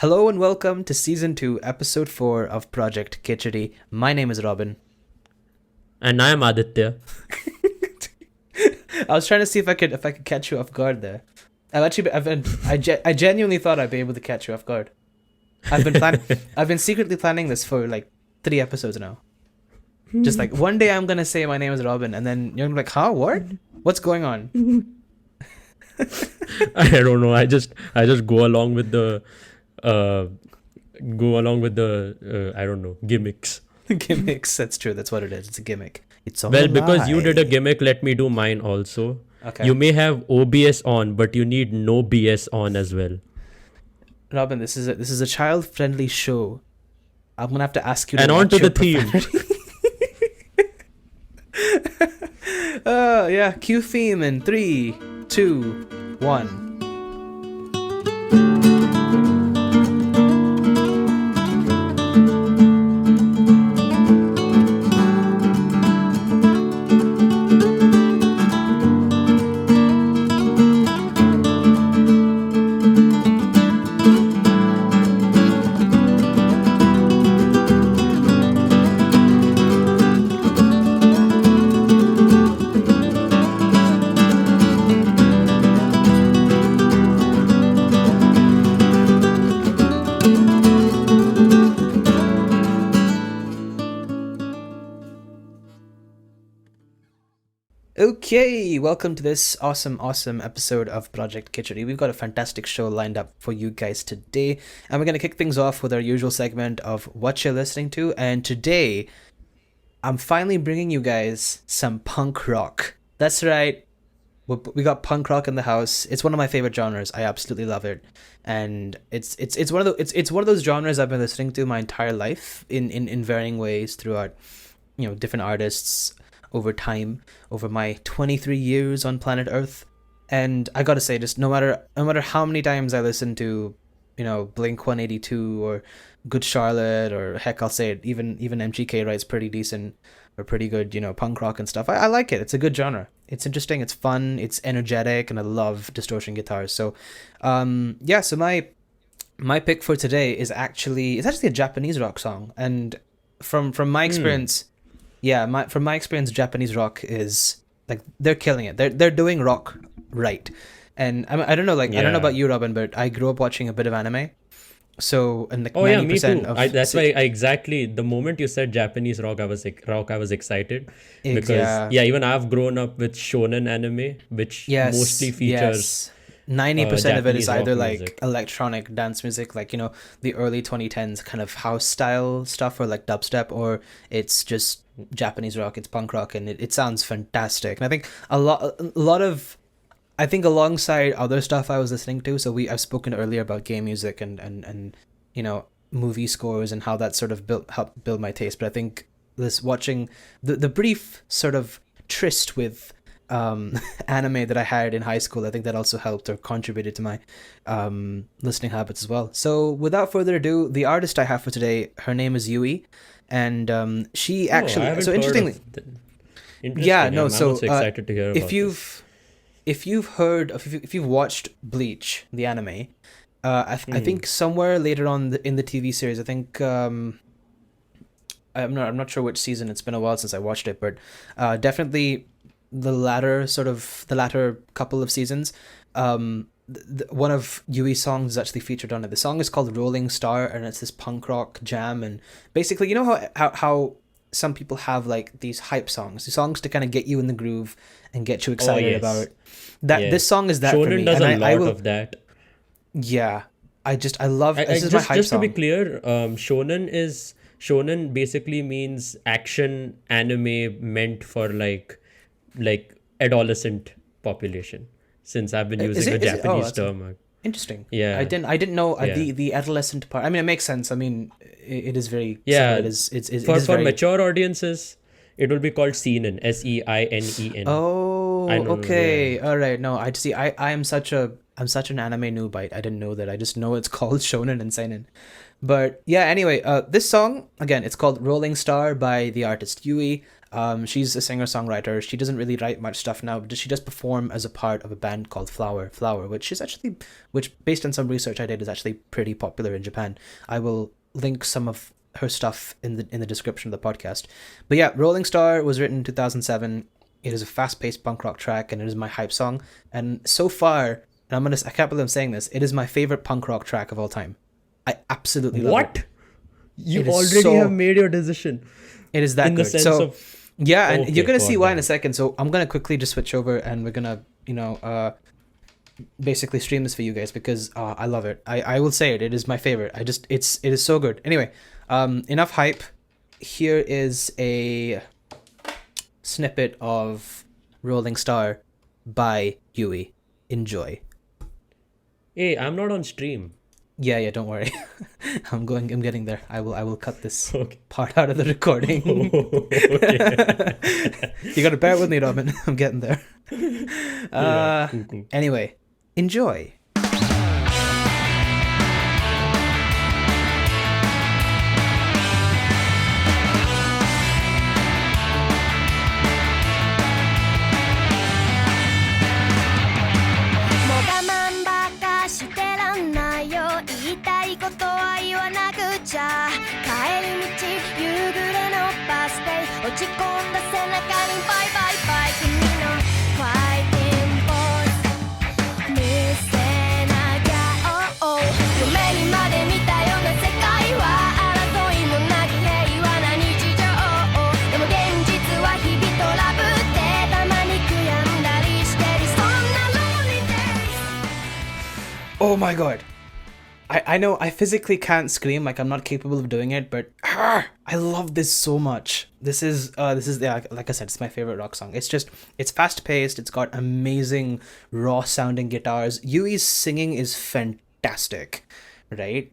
Hello and welcome to Season 2, Episode 4 of Project Khichdi. My name is Robin. And I am Aditya. I was trying to see if I could catch you off guard there. I genuinely thought I'd be able to catch you off guard. I've been secretly planning this for like 3 episodes now. Just like one day I'm gonna say my name is Robin, and then you're like, huh, what? What's going on? I don't know. I just go along with the I don't know, gimmicks. Gimmicks. That's true. That's what it is. It's a gimmick. It's all Well, a because you lie. did a gimmick, let me do mine also. Okay. You may have OBS on, but you need no BS on as well. Robin, this is a child-friendly show. I'm gonna have to ask you. And on to the theme. Yeah. Cue theme in 3, 2, 1. Okay, welcome to this awesome episode of Project Khichdi. We've got a fantastic show lined up for you guys today, and we're going to kick things off with our usual segment of Whaccha Listening To, and today, I'm finally bringing you guys some punk rock. That's right, we got punk rock in the house. It's one of my favorite genres. I absolutely love it, and it's one of those genres I've been listening to my entire life in varying ways throughout, different artists over time, over my 23 years on planet Earth. And I gotta say, just no matter how many times I listen to, Blink 182 or Good Charlotte, or heck, I'll say it, even MGK writes pretty decent or pretty good, punk rock and stuff. I like it. It's a good genre. It's interesting, it's fun, it's energetic, and I love distortion guitars. So so my pick for today is actually a Japanese rock song. And from my experience, from my experience, Japanese rock is like they're killing it. They're doing rock right, and I don't know, I don't know about you, Robin, but I grew up watching a bit of anime. So and like 90% me too. That's why I exactly the moment you said Japanese rock, I was excited because even I've grown up with shonen anime, which mostly features. 90% of it is either like music. electronic dance music, like the early 2010s kind of house style stuff, or like dubstep, or it's just Japanese rock, it's punk rock, and it sounds fantastic. And I think a lot of I think alongside other stuff I was listening to, so I've spoken earlier about game music and movie scores and how that sort of helped build my taste. But I think this watching the brief sort of tryst with anime that I had in high school, I think that also helped or contributed to my listening habits as well. So without further ado, the artist I have for today, her name is Yui, and she actually I'm so also excited to hear about if you've watched Bleach, the anime, I think somewhere later on in the TV series, I think I'm not sure which season. It's been a while since I watched it, but definitely the latter couple of seasons, one of Yui's songs is actually featured on it. The song is called Rolling Star, and it's this punk rock jam. And basically, you know how some people have like these hype songs, the songs to kind of get you in the groove and get you excited about that. Yes. This song is that Shonen for me. does a lot of that. Yeah, I love this is my hype just song. To be clear, shonen basically means action anime meant for like adolescent population, since I've been using a Japanese term. Interesting. Yeah, I didn't know the adolescent part. I mean, it makes sense. I mean, it is very for mature audiences. It will be called seinen, seinen. Oh, okay, all right. No, I see. I'm such an anime noob. I didn't know that. I just know it's called shonen and seinen. But yeah, anyway, this song again, it's called Rolling Star by the artist Yui. She's a singer-songwriter. She doesn't really write much stuff now, but she does perform as a part of a band called Flower, which based on some research I did, is actually pretty popular in Japan. I will link some of her stuff in the description of the podcast. But yeah, Rolling Star was written in 2007. It is a fast-paced punk rock track, and it is my hype song. And so far, and I can't believe I'm saying this, it is my favorite punk rock track of all time. I absolutely love it. What? You already have made your decision. It is that in good. The sense of, yeah, and you're gonna see why in a second. So I'm gonna quickly just switch over, and we're gonna, basically stream this for you guys, because I love it. I will say it. It is my favorite. It is so good. Anyway, enough hype. Here is a snippet of Rolling Star by Yui. Enjoy. Hey, I'm not on stream. Yeah, don't worry. I'm getting there. I will cut this part out of the recording. You gotta bear with me, Robin. I'm getting there. Cool. Anyway, enjoy. 落ち込んだ背中にバイバイバイ君のファイティングポーズ見せなきゃ夢にまで見たような世界は争いのなき平和な日常でも現実は日々トラブってたまに悔やんだりしてるそんな lonely days. Oh my god. I know I physically can't scream, like I'm not capable of doing it, but I love this so much. This is yeah, like I said, it's my favorite rock song. It's fast paced. It's got amazing raw sounding guitars. Yui's singing is fantastic, right?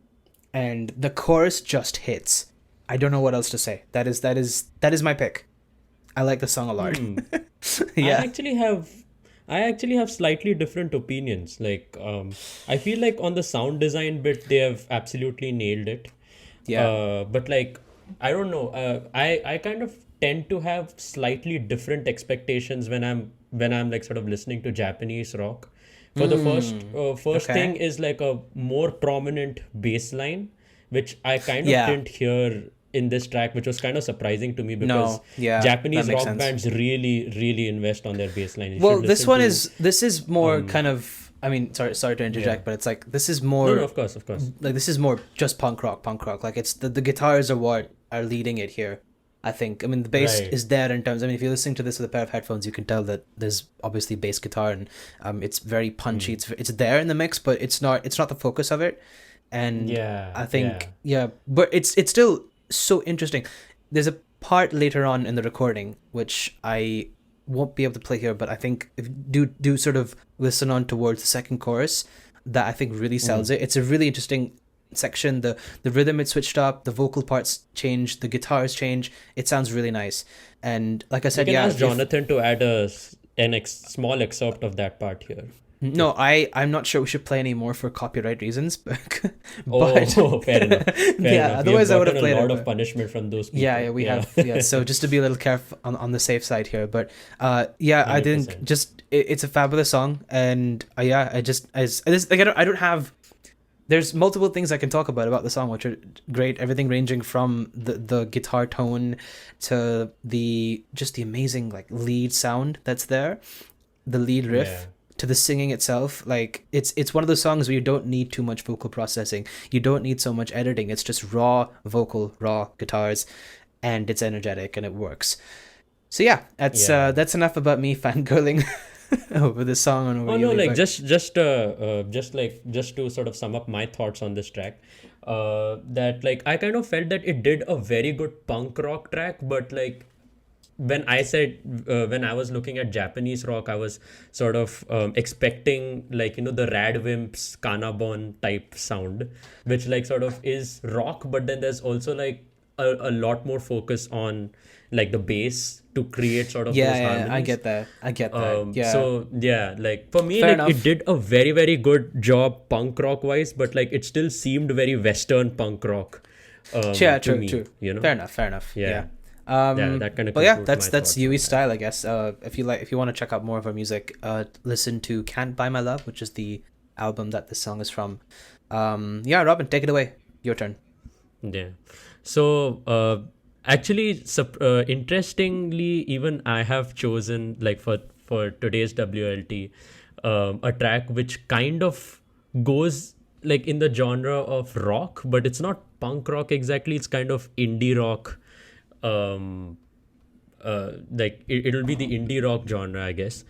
And the chorus just hits. I don't know what else to say. That is my pick. I like the song a lot. Yeah. I actually have slightly different opinions. Like, I feel like on the sound design bit, they have absolutely nailed it. Yeah. But like, I don't know. I kind of tend to have slightly different expectations when I'm like sort of listening to Japanese rock. For the first thing is like a more prominent bass line, which I kind of didn't hear in this track, which was kind of surprising to me because Japanese rock bands really, really invest on their bass line. Well, this is more kind of, I mean, sorry to interject, but it's like, this is more... No, of course. Like, this is more just punk rock. Like, it's the guitars are what are leading it here, I think. I mean, the bass is there in terms... I mean, if you're listening to this with a pair of headphones, you can tell that there's obviously bass guitar, and it's very punchy. It's there in the mix, but it's not the focus of it. And I think, but it's still so interesting. There's a part later on in the recording which I won't be able to play here, but I think if do sort of listen on towards the second chorus, that I think really sells it. It's a really interesting section. The rhythm is switched up, the vocal parts change, the guitars change. It sounds really nice. And like I said, you can ask Jonathan to add a small excerpt of that part here. No, I'm not sure we should play any more for copyright reasons, but fair enough. Otherwise I would have played a lot of punishment from those people. We have. So just to be a little careful on the safe side here, but I 100%. didn't just. It's a fabulous song, and I don't have. There's multiple things I can talk about the song, which are great. Everything ranging from the guitar tone to the amazing like lead sound that's there, the lead riff. To the singing itself. Like it's one of those songs where you don't need too much vocal processing, you don't need so much editing. It's just raw vocal, raw guitars, and it's energetic and it works. So that's enough about me fangirling over this song and over Yui, just to sort of sum up my thoughts on this track, that like I kind of felt that it did a very good punk rock track, but like when I was looking at Japanese rock, I was sort of expecting like, the Radwimps, Kanabon type sound, which like sort of is rock, but then there's also like a lot more focus on like the bass to create sort of those harmonies. I get that. So like for me, like it did a very, very good job punk rock wise, but like it still seemed very Western punk rock. True. Fair enough. Yeah. That kind of But yeah, concludes that's my that's thoughts on Yui's that. style, I guess. If you want to check out more of her music, listen to "Can't Buy My Love," which is the album that this song is from. Yeah, Robin, take it away. Your turn. Yeah. So, actually, interestingly, even I have chosen, like, for today's WLT, a track which kind of goes like in the genre of rock, but it's not punk rock exactly. It's kind of indie rock. Um, like it'll be the indie rock genre, I guess.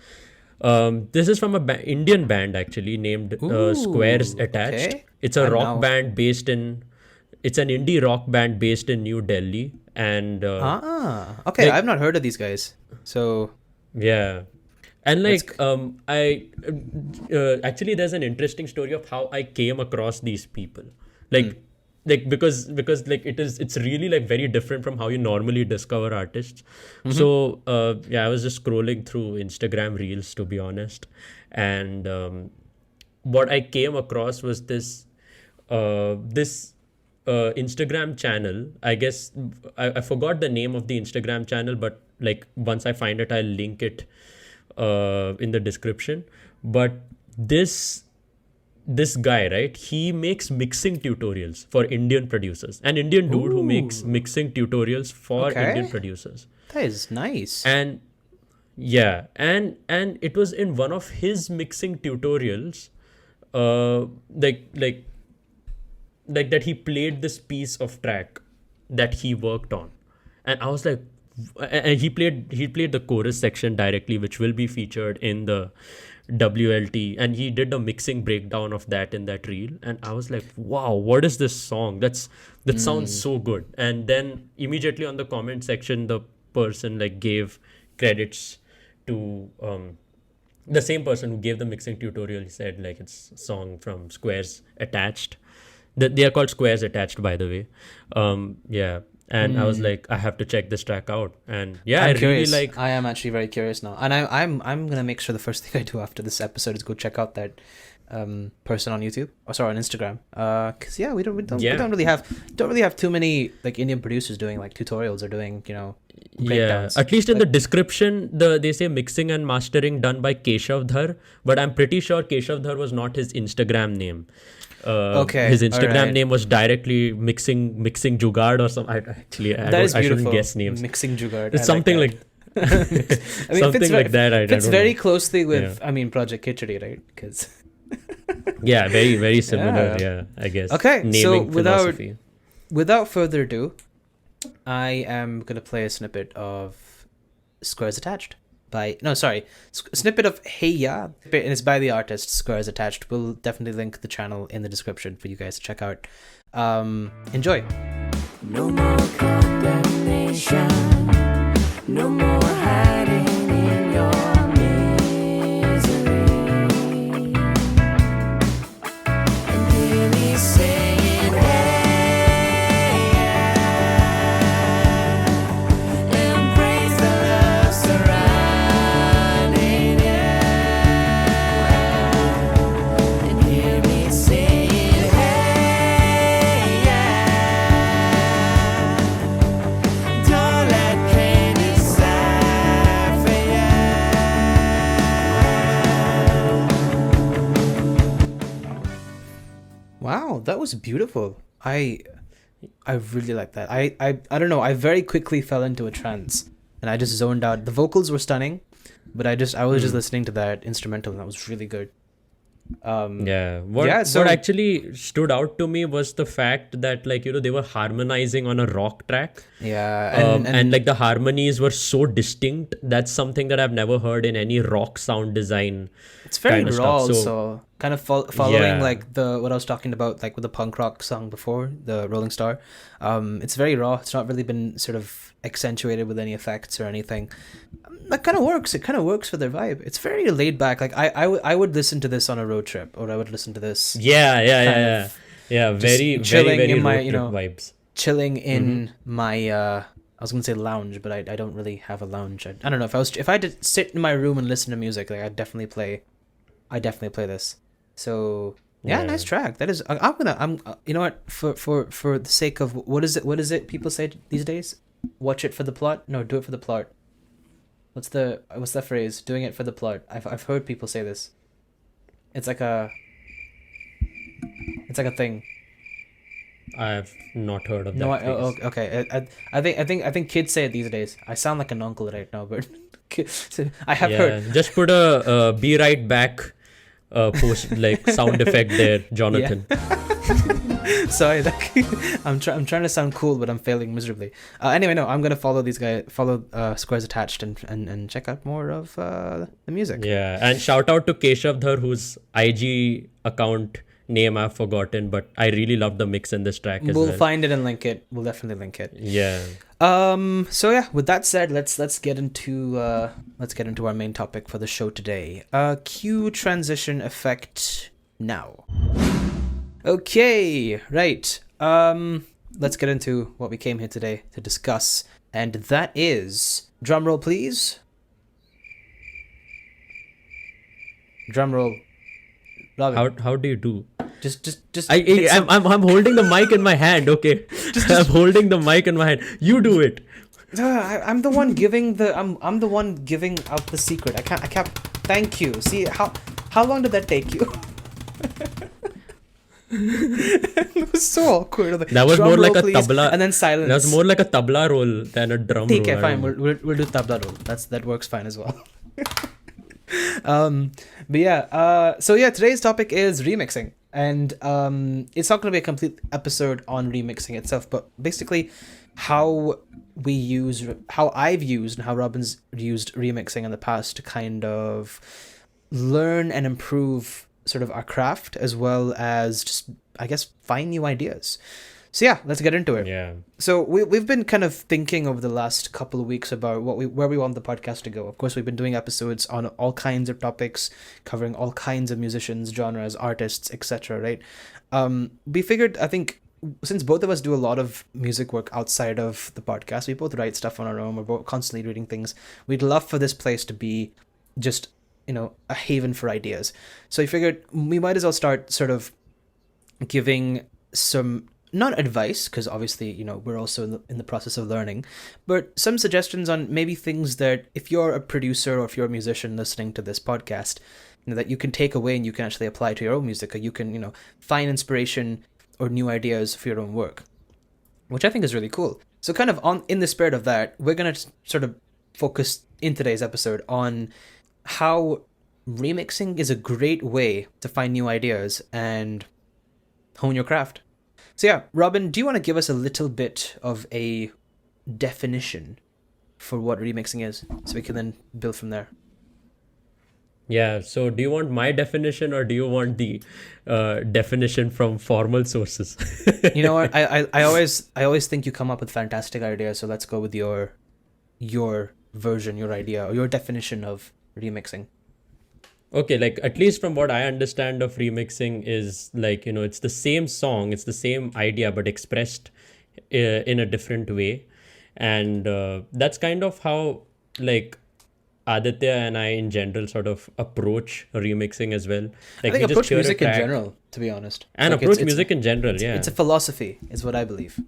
This is from a Indian band actually named Squares Ooh, Attached. okay. It's a I'm rock now. band based in. It's an indie rock band based in New Delhi, and Okay. like I've not heard of these guys. So yeah, and that's like I actually there's an interesting story of how I came across these people, like because like it's really like very different from how you normally discover artists. So yeah, I was just scrolling through Instagram reels, to be honest, and what I came across was this Instagram channel. I guess I forgot the name of the Instagram channel, but like once I find it, I'll link it in the description. But this guy, right? He makes mixing tutorials for Indian producers. An Indian dude who makes Ooh. mixing tutorials for Indian Okay. producers. That is nice. And yeah, and it was in one of his mixing tutorials, uh, like like like that he played this piece of track that he worked on, and I was like, and he played the chorus section directly, which will be featured in the WLT, and he did a mixing breakdown of that in that reel, and I was like, wow, what is this song? That sounds so good. And then immediately on the comment section, the person like gave credits to the same person who gave the mixing tutorial. He said like it's a song from Squares Attached. They are called Squares Attached, by the way. Yeah, and I was like, I have to check this track out, and yeah, I I'm really curious. like. I am actually very curious now, and I'm gonna make sure the first thing I do after this episode is go check out that person on YouTube. Or sorry, on Instagram. Cause yeah, we Yeah. don't really have too many like Indian producers doing like tutorials or doing Yeah, breakdowns. at least in the But description, they say mixing and mastering done by Keshav Dhar, but I'm pretty sure Keshav Dhar was not his Instagram name. Okay, His Instagram alright. name was directly mixing Jugaad or something. That is I shouldn't beautiful. guess names. Mixing Jugaad. It's I something like like that. I mean, something like that. I fits don't very know. closely with Yeah. I mean Project Khichdi, right? Because Yeah, very very similar. Yeah. Yeah, I guess. Okay, so Naming philosophy. without further ado, I am gonna play a snippet of Squares Attached snippet of Hey Ya, and it's by the artist Squares Attached. We'll definitely link the channel in the description for you guys to check out. Enjoy. No more condemnation, no more hiding in your misery. And hear me saying, hey, yeah, embrace the love surrounding you. And hear me saying, hey, yeah, don't let pain decide for you. Wow, that was beautiful. I really like that. I don't know. I very quickly fell into a trance, and I just zoned out. The vocals were stunning, but I was just listening to that instrumental, and that was really good. Yeah. So What actually stood out to me was the fact that like they were harmonizing on a rock track. yeah, And like the harmonies were so distinct. That's something that I've never heard in any rock sound design it's very kind of raw. stuff. So Also, kind of following yeah. like what I was talking about, like with the punk rock song before, the Rolling Star. It's very raw. It's not really been sort of accentuated with any effects or anything. That kind of works. It kind of works for their vibe. It's very laid back. Like I would listen to this on a road trip, or I would listen to this Yeah, kind of yeah. Very, very, chilling very in my, road you trip know, vibes. chilling in my I was gonna say lounge, but I don't really have a lounge. I don't know if I had to sit in my room and listen to music, like I'd definitely play this. So yeah, Yeah. nice track. That is I'm you know what, for the sake of what is it people say these days? watch it for the plot. No, do it for the plot. What's the phrase? Doing it for the plot. I've heard people say this. It's like a thing. I've not heard of No, that phrase. okay. I think kids say it these days. I sound like an uncle right now, but I have heard. Just put a be right back post like sound effect there, Jonathan. Sorry, I'm trying to sound cool, but I'm failing miserably. Anyway, no, I'm gonna follow these guys, follow Squares Attached, and check out more of the music. Yeah, and shout out to Keshav Dhar, whose IG account name I've forgotten, but I really love the mix in this track as well. We'll find it and link it. We'll definitely link it. Yeah. So yeah, with that said, let's get into our main topic for the show today. Cue transition effect now. Okay, right. Let's get into what we came here today to discuss, and that is drum roll, please. Drum roll. Robin. How do you do? Just. I'm holding the mic in my hand. Okay, I'm holding the mic in my hand. You do it. I'm the one giving I'm the one giving out the secret. I can't. Thank you. See how long did that take you? It was so awkward. That was Drum more like roll, a please, tabla. and then silence. That was more like a tabla roll than a drum roll. Okay, fine. We'll do tabla roll. That works fine as well. But yeah. So yeah, today's topic is remixing, and it's not going to be a complete episode on remixing itself, but basically how I've used and how Robin's used remixing in the past to kind of learn and improve sort of our craft, as well as just, I guess, find new ideas. So yeah, let's get into it. Yeah. So we've been kind of thinking over the last couple of weeks about where we want the podcast to go. Of course, we've been doing episodes on all kinds of topics, covering all kinds of musicians, genres, artists, etc. Right? We figured, I think, since both of us do a lot of music work outside of the podcast, we both write stuff on our own. We're both constantly reading things. We'd love for this place to be just, a haven for ideas. So we figured we might as well start sort of giving some, not advice, because obviously, we're also in the process of learning, but some suggestions on maybe things that if you're a producer or if you're a musician listening to this podcast, that you can take away and you can actually apply to your own music, or you can, find inspiration or new ideas for your own work, which I think is really cool. So kind of in the spirit of that, we're going to sort of focus in today's episode on how remixing is a great way to find new ideas and hone your craft. So yeah, Robin, do you want to give us a little bit of a definition for what remixing is, so we can then build from there? Yeah. So do you want my definition, or do you want the definition from formal sources? You know what? I always think you come up with fantastic ideas. So let's go with your version, your idea, or your definition of remixing. Okay, like at least from what I understand of remixing is like, it's the same song, it's the same idea, but expressed in a different way. And that's kind of how like Aditya and I in general sort of approach remixing as well. Like, I think we just approach hear a music in track general, to be honest. and Like, approach music in general. it's, Yeah. it's a philosophy, is what I believe.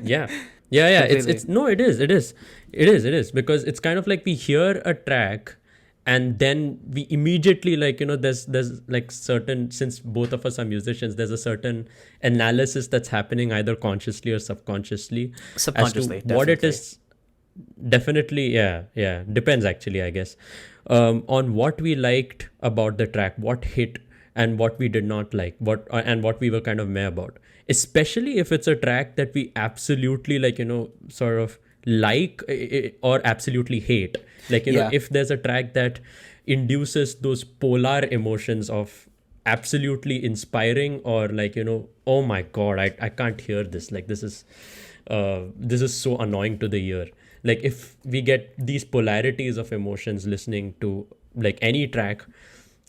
Yeah. It's Completely. no, it is because it's kind of like we hear a track and then we immediately like, there's like certain, since both of us are musicians, there's a certain analysis that's happening either consciously or subconsciously Subconsciously, as to what it is. Definitely. Yeah, depends actually, I guess, on what we liked about the track, what hit and what we did not like, what we were kind of meh about, especially if it's a track that we absolutely like, sort of like or absolutely hate. Like, Yeah. if there's a track that induces those polar emotions of absolutely inspiring or like, oh my God, I can't hear this. Like, this is so annoying to the ear. Like, if we get these polarities of emotions listening to like any track,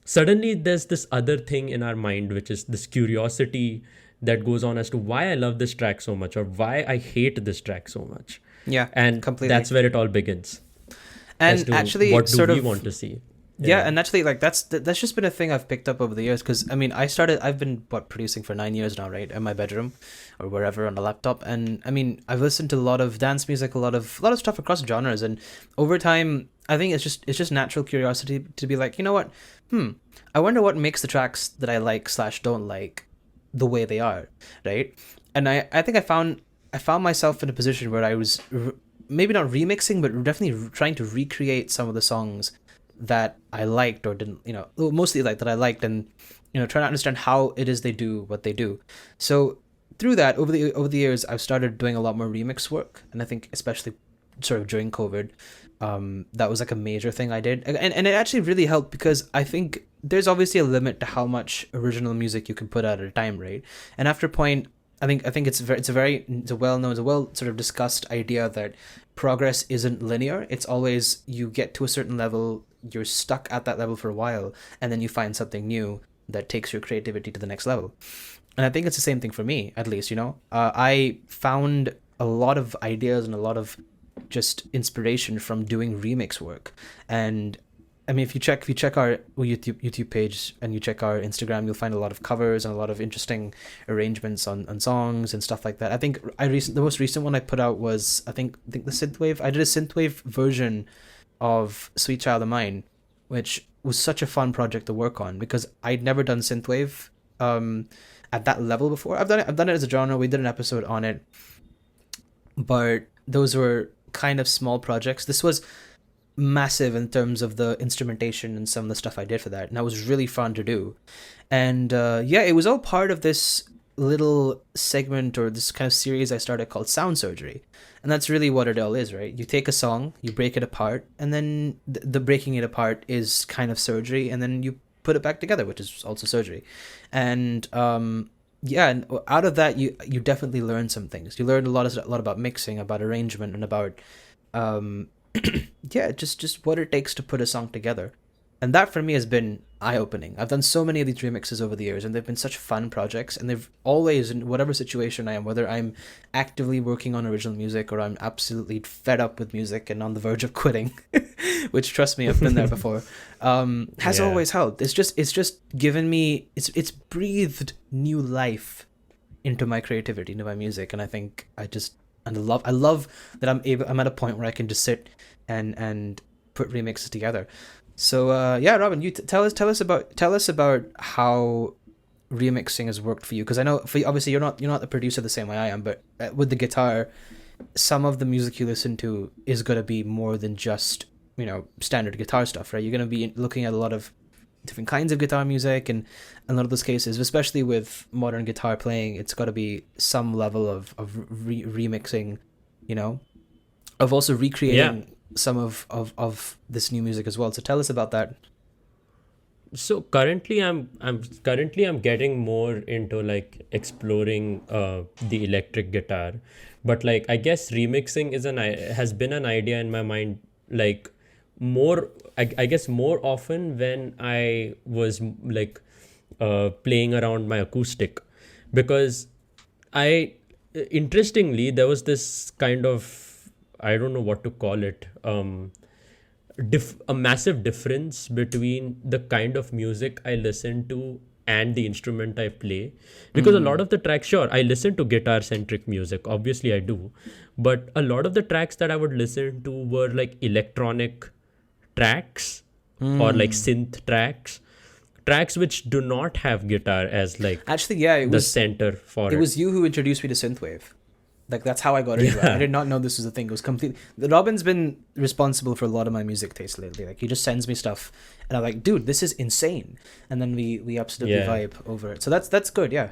suddenly there's this other thing in our mind, which is this curiosity that goes on as to why I love this track so much or why I hate this track so much. Yeah, And completely. that's where it all begins. And as to actually, what do sort we of want to see? Yeah, and actually, like that's just been a thing I've picked up over the years. Because I mean, I've been producing for 9 years now, right, in my bedroom or wherever on a laptop. And I mean, I've listened to a lot of dance music, a lot of stuff across genres, and over time, I think it's just natural curiosity to be like, you know what, I wonder what makes the tracks that I like / don't like the way they are, right? And I think I found myself in a position where I was maybe not remixing, but definitely trying to recreate some of the songs that I liked or didn't, mostly like that I liked, and trying to understand how it is they do what they do. So through that, over the years, I've started doing a lot more remix work, and I think especially sort of during COVID, that was like a major thing I did, and it actually really helped because I think there's obviously a limit to how much original music you can put out at a time, right? And after a point, I think it's a well-known, it's a well sort of discussed idea that progress isn't linear. It's always you get to a certain level, you're stuck at that level for a while, and then you find something new that takes your creativity to the next level. And I think it's the same thing for me, at least. I found a lot of ideas and a lot of just inspiration from doing remix work. And I mean, if you check our YouTube page and you check our Instagram, you'll find a lot of covers and a lot of interesting arrangements on songs and stuff like that. I think the most recent one I put out was I think the synthwave. I did a synthwave version of Sweet Child of Mine, which was such a fun project to work on because I'd never done synthwave at that level before. I've done it as a genre. We did an episode on it, but those were kind of small projects. This was massive in terms of the instrumentation and some of the stuff I did for that, and that was really fun to do. And it was all part of this little segment or this kind of series I started called Sound Surgery. And that's really what it all is, right? You take a song, you break it apart, and then the breaking it apart is kind of surgery, and then you put it back together, which is also surgery. And and out of that you definitely learn some things. You learn a lot about mixing, about arrangement, and about just what it takes to put a song together. And that for me has been eye-opening. I've done so many of these remixes over the years, and they've been such fun projects, and they've always, in whatever situation I am, whether I'm actively working on original music or I'm absolutely fed up with music and on the verge of quitting, which, trust me, I've been there before, has always helped. It's just given me, it's breathed new life into my creativity, into my music, and I think I love that I'm at a point where I can just sit and put remixes together. So Robin, you tell us about how remixing has worked for you, because I know obviously you're not the producer the same way I am, but with the guitar, some of the music you listen to is going to be more than just standard guitar stuff, right? You're going to be looking at a lot of different kinds of guitar music, and in a lot of those cases, especially with modern guitar playing, it's got to be some level of remixing, of also recreating some of this new music as well. So tell us about that. So currently I'm getting more into like exploring the electric guitar, but like I guess remixing has been an idea in my mind, like I guess more often when I was like playing around my acoustic, because interestingly there was this kind of, I don't know what to call it, a massive difference between the kind of music I listen to and the instrument I play. Because a lot of the tracks, sure, I listen to guitar-centric music, obviously I do, but a lot of the tracks that I would listen to were like electronic tracks or like synth tracks which do not have guitar as like the center for it. It was you who introduced me to synthwave. Like, that's how I got into it. I did not know this was a thing. It was completely... Robin's been responsible for a lot of my music taste lately. Like, he just sends me stuff, and I'm like, dude, this is insane. And then we absolutely vibe over it. So that's good, yeah.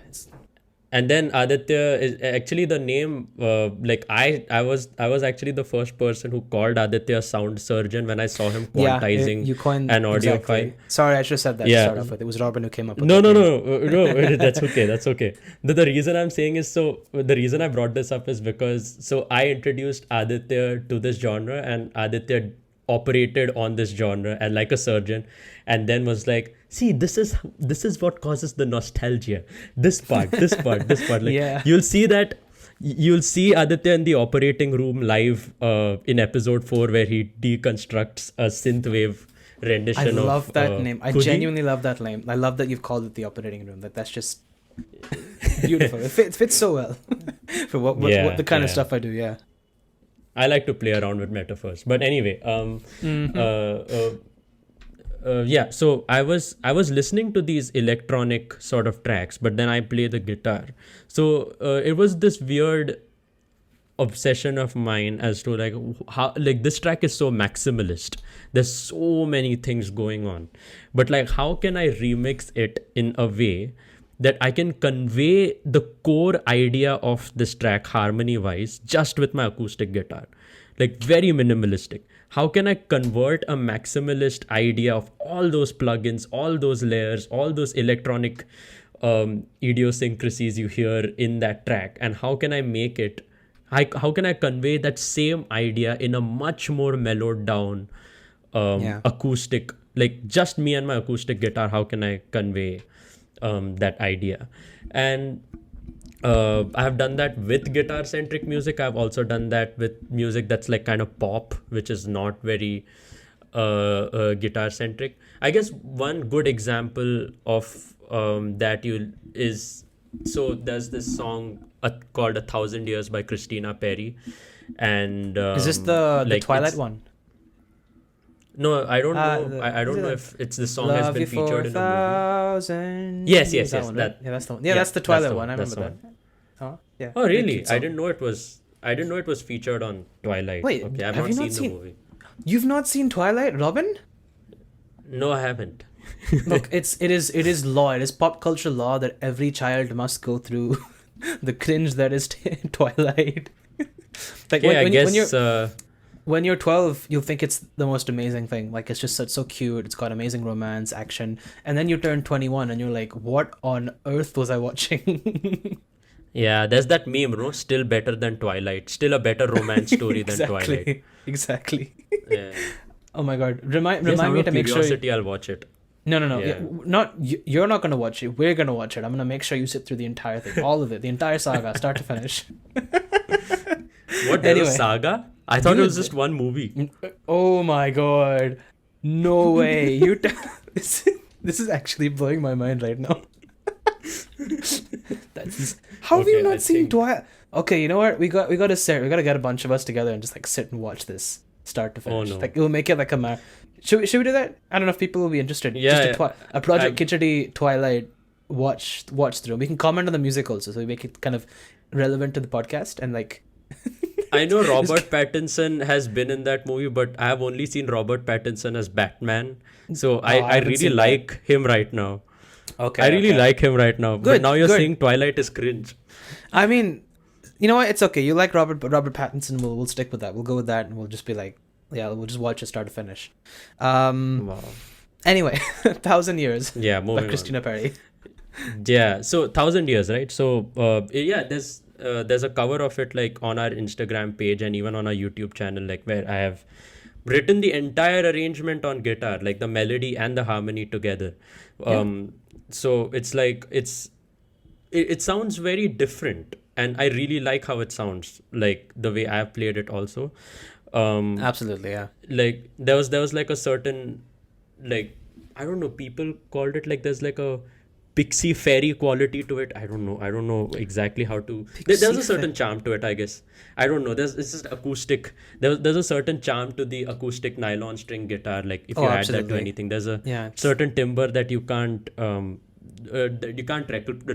And then Aditya is actually the name. Like I was actually the first person who called Aditya sound surgeon when I saw him quantizing you coined an audio exactly. file. Sorry, I should have said that to start off with. It was Robin who came up with No, that's okay. That's okay. The reason I'm saying is, so the reason I brought this up is because I introduced Aditya to this genre, and Aditya operated on this genre and like a surgeon, and then was like, see, this is what causes the nostalgia, this part like you'll see Aditya in the operating room live in episode 4 where he deconstructs a synthwave I rendition love of that name. I Khichdi. genuinely love that name. I love that you've called it the operating room. That's just beautiful. It fits so well for what the kind of stuff I do. Yeah. I like to play around with metaphors. But anyway, yeah. So I was listening to these electronic sort of tracks, but then I play the guitar. So it was this weird obsession of mine as to like how like this track is so maximalist. There's so many things going on, but like how can I remix it in a way that I can convey the core idea of this track harmony wise just with my acoustic guitar, like very minimalistic. How can I convert a maximalist idea of all those plugins, all those layers, all those electronic idiosyncrasies you hear in that track, and how can I make it, how can I convey that same idea in a much more mellowed down acoustic, like just me and my acoustic guitar? How can I convey that idea? And I have done that with guitar centric music. I've also done that with music that's like kind of pop, which is not very guitar centric. I guess one good example of that is, so there's this song called 1,000 Years by Christina Perry, and Is this the like Twilight one? No, I don't know. I don't know if it's the song has been featured in a movie. 1,000. Yes, Is that one, right? that. Yeah, that's the one. Yeah, that's the Twilight one. I remember that. Oh, yeah. Oh, really? Cute song. I didn't know it was featured on Twilight. Wait, okay, I've have not you seen not the seen- movie. You've not seen Twilight, Robin? No, I haven't. Look, it is law. It is pop culture law that every child must go through the cringe that is Twilight. Like Okay, when you're 12, you'll think it's the most amazing thing. Like it's just so cute. It's got amazing romance, action, and then you turn 21 and you're like, what on earth was I watching? yeah, there's that meme, no? Still better than Twilight. Still a better romance story than Twilight. Exactly. Yeah. Oh my god! Remind Just out me of to make sure. curiosity, I'll watch it. No. Yeah. You're not gonna watch it. We're gonna watch it. I'm gonna make sure you sit through the entire thing, all of it, the entire saga, start to finish. What? There was Anyway. saga? I thought it was Dude. just one movie. Oh my god! No way! This is actually blowing my mind right now. How have you Okay, not I seen think- Twilight? Okay, you know what? We gotta get a bunch of us together and just like sit and watch this start to finish. no. Like we'll make it like a Should we do that? I don't know if people will be interested. Yeah, Just a Project Khichdi Twilight watch through. We can comment on the music also, so we make it kind of relevant to the podcast and like. I know Robert Pattinson has been in that movie, but I have only seen Robert Pattinson as Batman. So I haven't really seen that. like him right now. Okay. I really like him right now. But Good, now you're good. saying Twilight is cringe. I mean, you know what? It's okay. You like Robert Pattinson. We'll stick with that. We'll go with that, and we'll just be like, yeah, we'll just watch it start to finish. Wow. Anyway, 1,000 Years Yeah, by moving on. Christina Perry. Yeah, so 1,000 Years, right? So yeah, there's a cover of it like on our Instagram page and even on our YouTube channel, like where I have written the entire arrangement on guitar, like the melody and the harmony together. So it's like it sounds very different, and I really like how it sounds, like the way I've played it also. Absolutely, yeah. Like there was like a certain, like, I don't know, people called it like there's like a pixie fairy quality to it. I don't know exactly how to. There's a certain charm to it, I guess. I don't know. It's just acoustic. There's a certain charm to the acoustic nylon string guitar. Like if you add that to absolutely. anything, there's a Yeah. certain timbre that you can't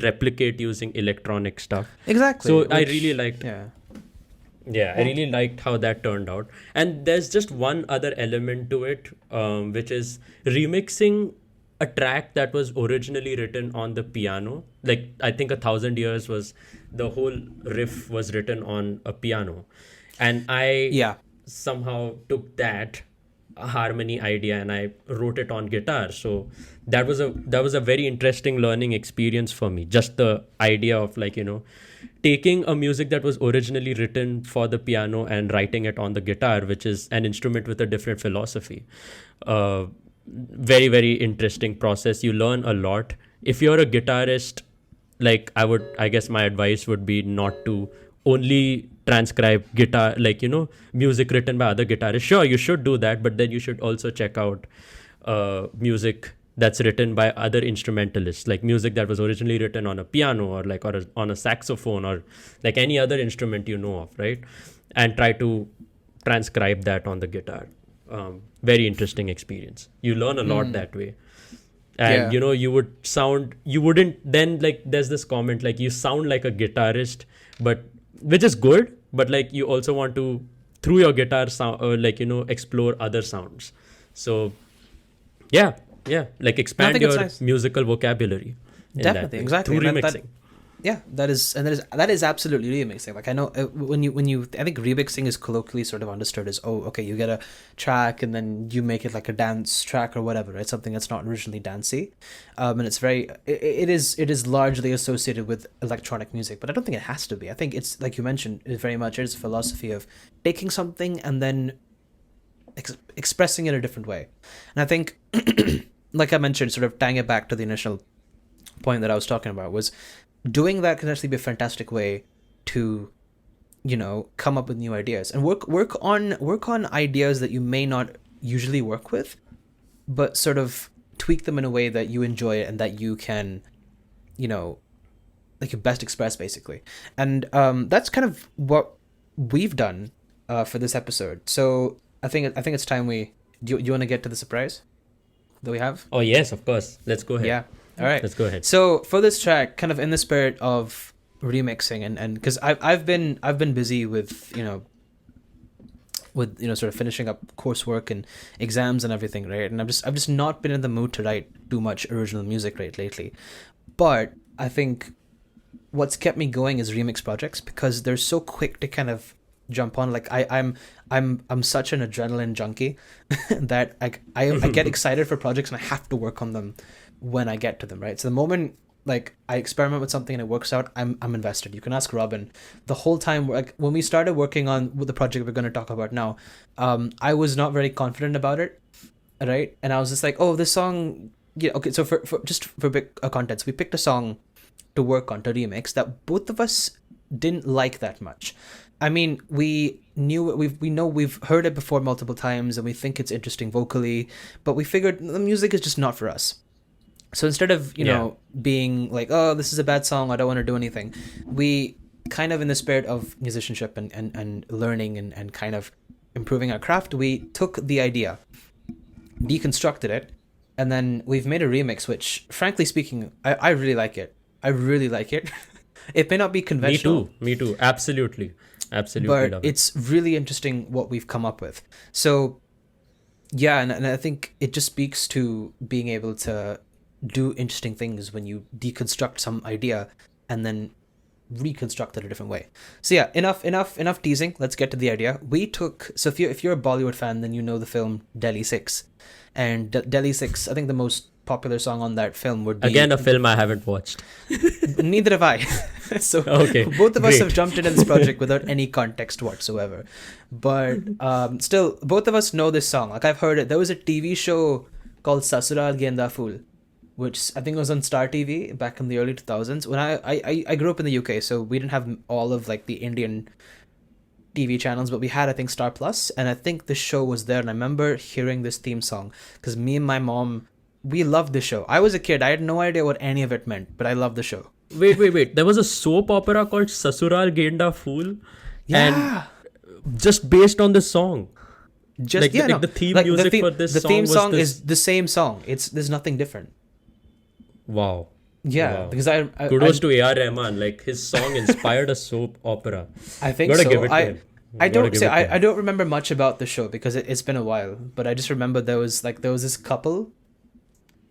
replicate using electronic stuff. Exactly. So I really liked. Yeah. Yeah, I really liked how that turned out. And there's just one other element to it, which is remixing a track that was originally written on the piano. Like, I think 1,000 Years was, the whole riff was written on a piano. And I somehow took that harmony idea and I wrote it on guitar. So that was a very interesting learning experience for me. Just the idea of, like, you know, taking a music that was originally written for the piano and writing it on the guitar, which is an instrument with a different philosophy. Very, very interesting process. You learn a lot. If you're a guitarist, like, I guess my advice would be not to only transcribe guitar, like, you know, music written by other guitarists. Sure, you should do that, but then you should also check out music that's written by other instrumentalists, like music that was originally written on a piano or like on a saxophone or like any other instrument you know of, right? And try to transcribe that on the guitar. Very interesting experience. You learn a lot that way. And Yeah. you wouldn't then, like, there's this comment like you sound like a guitarist, but which is good, but like you also want to through your guitar sound explore other sounds. So yeah, like expand think it's your nice. musical vocabulary in that Definitely, way, exactly. through And remixing. yeah, that is absolutely remixing. Like I know when you I think remixing is colloquially sort of understood as, oh, okay, you get a track and then you make it like a dance track or whatever, right? Something that's not originally dancey, and it's it is largely associated with electronic music, but I don't think it has to be. I think it's like you mentioned, it very much is a philosophy of taking something and then expressing it a different way. And I think, like I mentioned, sort of tying it back to the initial point that I was talking about, was doing that can actually be a fantastic way to, come up with new ideas and work on ideas that you may not usually work with, but sort of tweak them in a way that you enjoy it and that you can, like, you best express, basically. And that's kind of what we've done for this episode. So I think it's time do you want to get to the surprise that we have? Oh yes, of course. Let's go ahead. Yeah. All right. Let's go ahead. So for this track, kind of in the spirit of remixing, and because I've been busy with sort of finishing up coursework and exams and everything, right? And I've just not been in the mood to write too much original music right lately. But I think what's kept me going is remix projects, because they're so quick to kind of jump on. Like I'm such an adrenaline junkie that I get excited for projects and I have to work on them when I get to them, right? So the moment like I experiment with something and it works out, I'm invested. You can ask Robin. The whole time, like when we started working on with the project we're going to talk about now, I was not very confident about it, right? And I was just like, oh, this song, yeah, okay. So for just for big context, we picked a song to work on, to remix, that both of us didn't like that much. I mean, we know we've heard it before multiple times and we think it's interesting vocally, but we figured the music is just not for us. So instead of, being like, oh, this is a bad song, I don't want to do anything, we kind of, in the spirit of musicianship and learning and kind of improving our craft, we took the idea, deconstructed it, and then we've made a remix, which, frankly speaking, I really like it. I really like it. It may not be conventional. Me too. Absolutely. But love it. it's really interesting what we've come up with. So, yeah, and I think it just speaks to being able to do interesting things when you deconstruct some idea and then reconstruct it a different way. So yeah, enough teasing. Let's get to the idea. We took, so if you're a Bollywood fan, then you know the film Delhi 6. And Delhi 6, I think the most popular song on that film would be... Again, a film I haven't watched. Neither have I. So okay, both of us great. have jumped into this project without any context whatsoever. But still, both of us know this song. Like, I've heard it. There was a TV show called Sasural Genda Phool'd, which I think was on Star TV back in the early 2000s. When I grew up in the UK, so we didn't have all of like the Indian TV channels, but we had, I think, Star Plus, and I think the show was there. And I remember hearing this theme song because me and my mom, we loved the show. I was a kid. I had no idea what any of it meant, but I loved the show. Wait. There was a soap opera called Sasural Genda Phool'd. Yeah. And just based on this song. Just Like, yeah, like no. the theme Like, music for this the song theme was song this- is the same song. There's nothing different. Wow. Yeah, Wow. because I Kudos to A.R. Rahman. Like, his song inspired a soap opera. I think Gotta so. give it to him. I Gotta don't give say it to him. I don't remember much about the show because it's been a while, but I just remember there was this couple.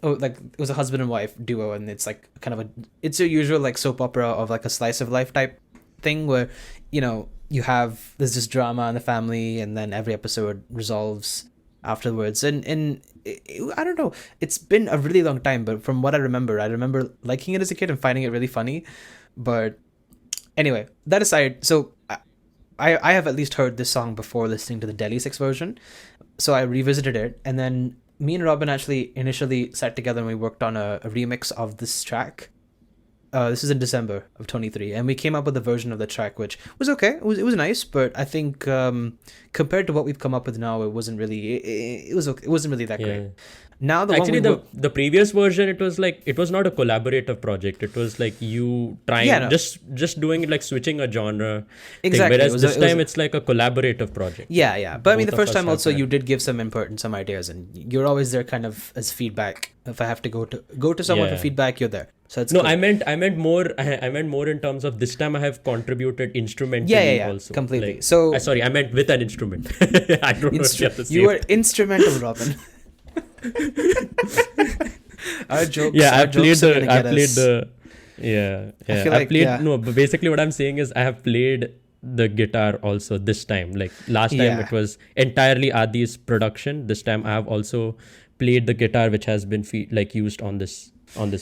Oh, like it was a husband and wife duo, and it's like kind of it's a usual like soap opera of like a slice of life type thing where you have there's this drama in the family, and then every episode resolves afterwards. And I don't know, it's been a really long time, but from what I remember liking it as a kid and finding it really funny. But anyway, that aside, so I have at least heard this song before listening to the Delhi 6 version, so I revisited it, and then me and Robin actually initially sat together and we worked on a remix of this track. This is in December of 23, and we came up with a version of the track which was okay. It was nice, but I think compared to what we've come up with now, it wasn't really. It was okay. It wasn't really that great. Now the Actually, one the previous version, it was like, it was not a collaborative project. It was like you trying, Yeah, no. just doing it, like switching a genre thing. Exactly. Whereas this time it's like a collaborative project. yeah. But I mean, the Both of first us time have also that. you did give some input and some ideas, and you're always there kind of as feedback. If I have to go to someone for Yeah. feedback, you're there. So it's No, cool. I meant more. I meant more in terms of this time I have contributed instrumentally Yeah, also. completely. Like, So- sorry, I meant with an instrument. I don't know if you have the you same. were instrumental, Robin. Our jokes. Yeah, our jokes are gonna get us. I like, played yeah. no, but basically what I'm saying is I have played the guitar also this time. Like last time Yeah. it was entirely Adi's production. This time I have also played the guitar which has been used on this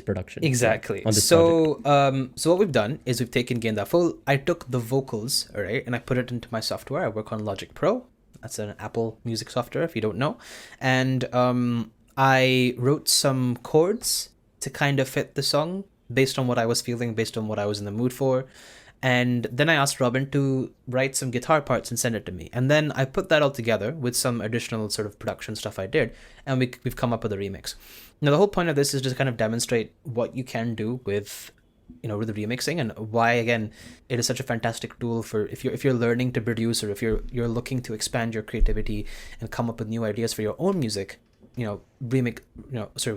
production. Exactly. On this project. So what we've done is we've taken Genda full. I took the vocals, all right, and I put it into my software. I work on Logic Pro. That's an Apple music software, if you don't know. And I wrote some chords to kind of fit the song based on what I was feeling, based on what I was in the mood for. And then I asked Robin to write some guitar parts and send it to me. And then I put that all together with some additional sort of production stuff I did, and we've come up with a remix. Now, the whole point of this is just kind of demonstrate what you can do with, with the remixing, and why, again, it is such a fantastic tool for if you're learning to produce, or if you're looking to expand your creativity and come up with new ideas for your own music, with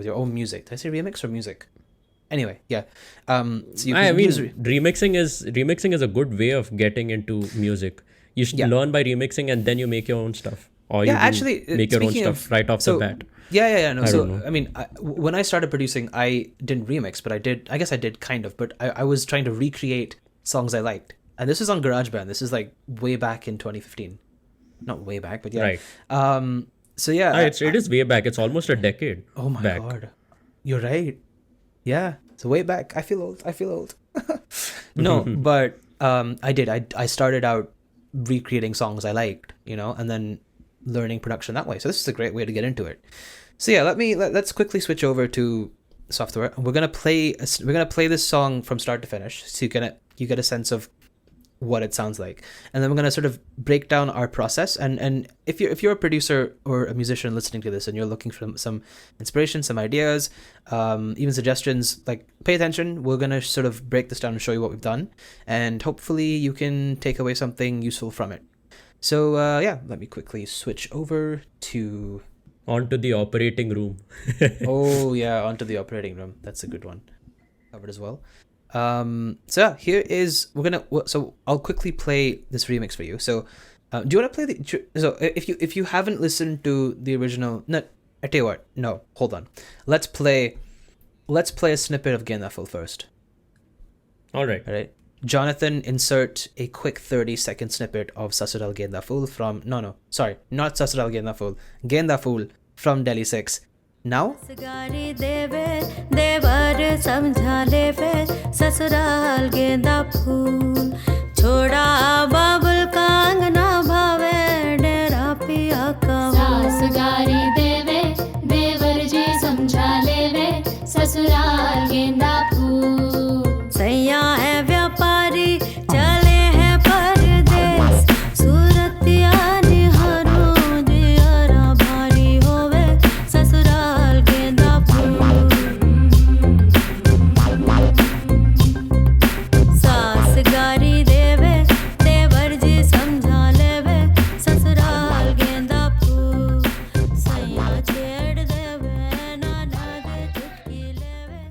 your own music. Did I say remix or music? Anyway, yeah. So you can use remixing is a good way of getting into music. You should learn by remixing, and then you make your own stuff, or you make your own stuff right off the bat. Yeah. No, I so don't know. I mean, when I started producing, I didn't remix, but I guess I did kind of. But I was trying to recreate songs I liked, and this is on GarageBand. This is like way back in 2015, not way back, but yeah. Right. So yeah, it is way back. It's almost a decade. Oh my back. god, you're right. Yeah, it's way back. I feel old. No, but I started out recreating songs I liked, and then learning production that way. So this is a great way to get into it. So yeah, let's quickly switch over to software. We're gonna play this song from start to finish, so you get a sense of what it sounds like, and then we're gonna sort of break down our process. And if you're a producer or a musician listening to this, and you're looking for some inspiration, some ideas, even suggestions, like, pay attention. We're gonna sort of break this down and show you what we've done, and hopefully you can take away something useful from it. So let me quickly switch over to onto the operating room. Oh yeah, onto the operating room. That's a good one. Covered as well. So here is so I'll quickly play this remix for you. So do you want to play so if you haven't listened to the original, no, I tell you what, no, hold on, let's play a snippet of Genda first. All right. Jonathan, insert a quick 30-second snippet of Sasural Genda from sorry, not Sasural Genda from Delhi 6 now. सगारी देवे देवर समझा लेवे ससुराल गेंदा फूल छोड़ा बाबुल का अंगना भावे डेरा पिया का सासगारी देवे देवर जी समझा लेवे ससुराल गेंदा फूल सैया है व्यापारी चले हैं परदेस सूरतिया निहारो जियारा भारी होवे ससुराल गेंदा फूल सास गारी देवे देवर जी समझा लेवे ससुराल गेंदा फूल सैया छेड़ देवे नाना दे चुटकी लेवे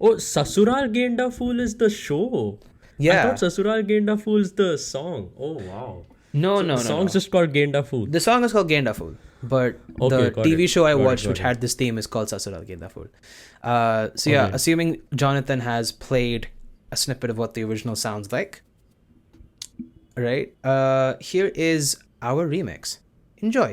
Oh, Sasural Genda Phool is the show. Yeah. I thought Sasural Genda Phool is the song. Oh wow. No. The song's just called Genda Phool. The song is called Genda Phool, but Okay, the got TV it. show I Got it, watched, got which it. had this theme, is called Sasural Genda Phool. So yeah, Okay. assuming Jonathan has played a snippet of what the original sounds like, right? Here is our remix. Enjoy.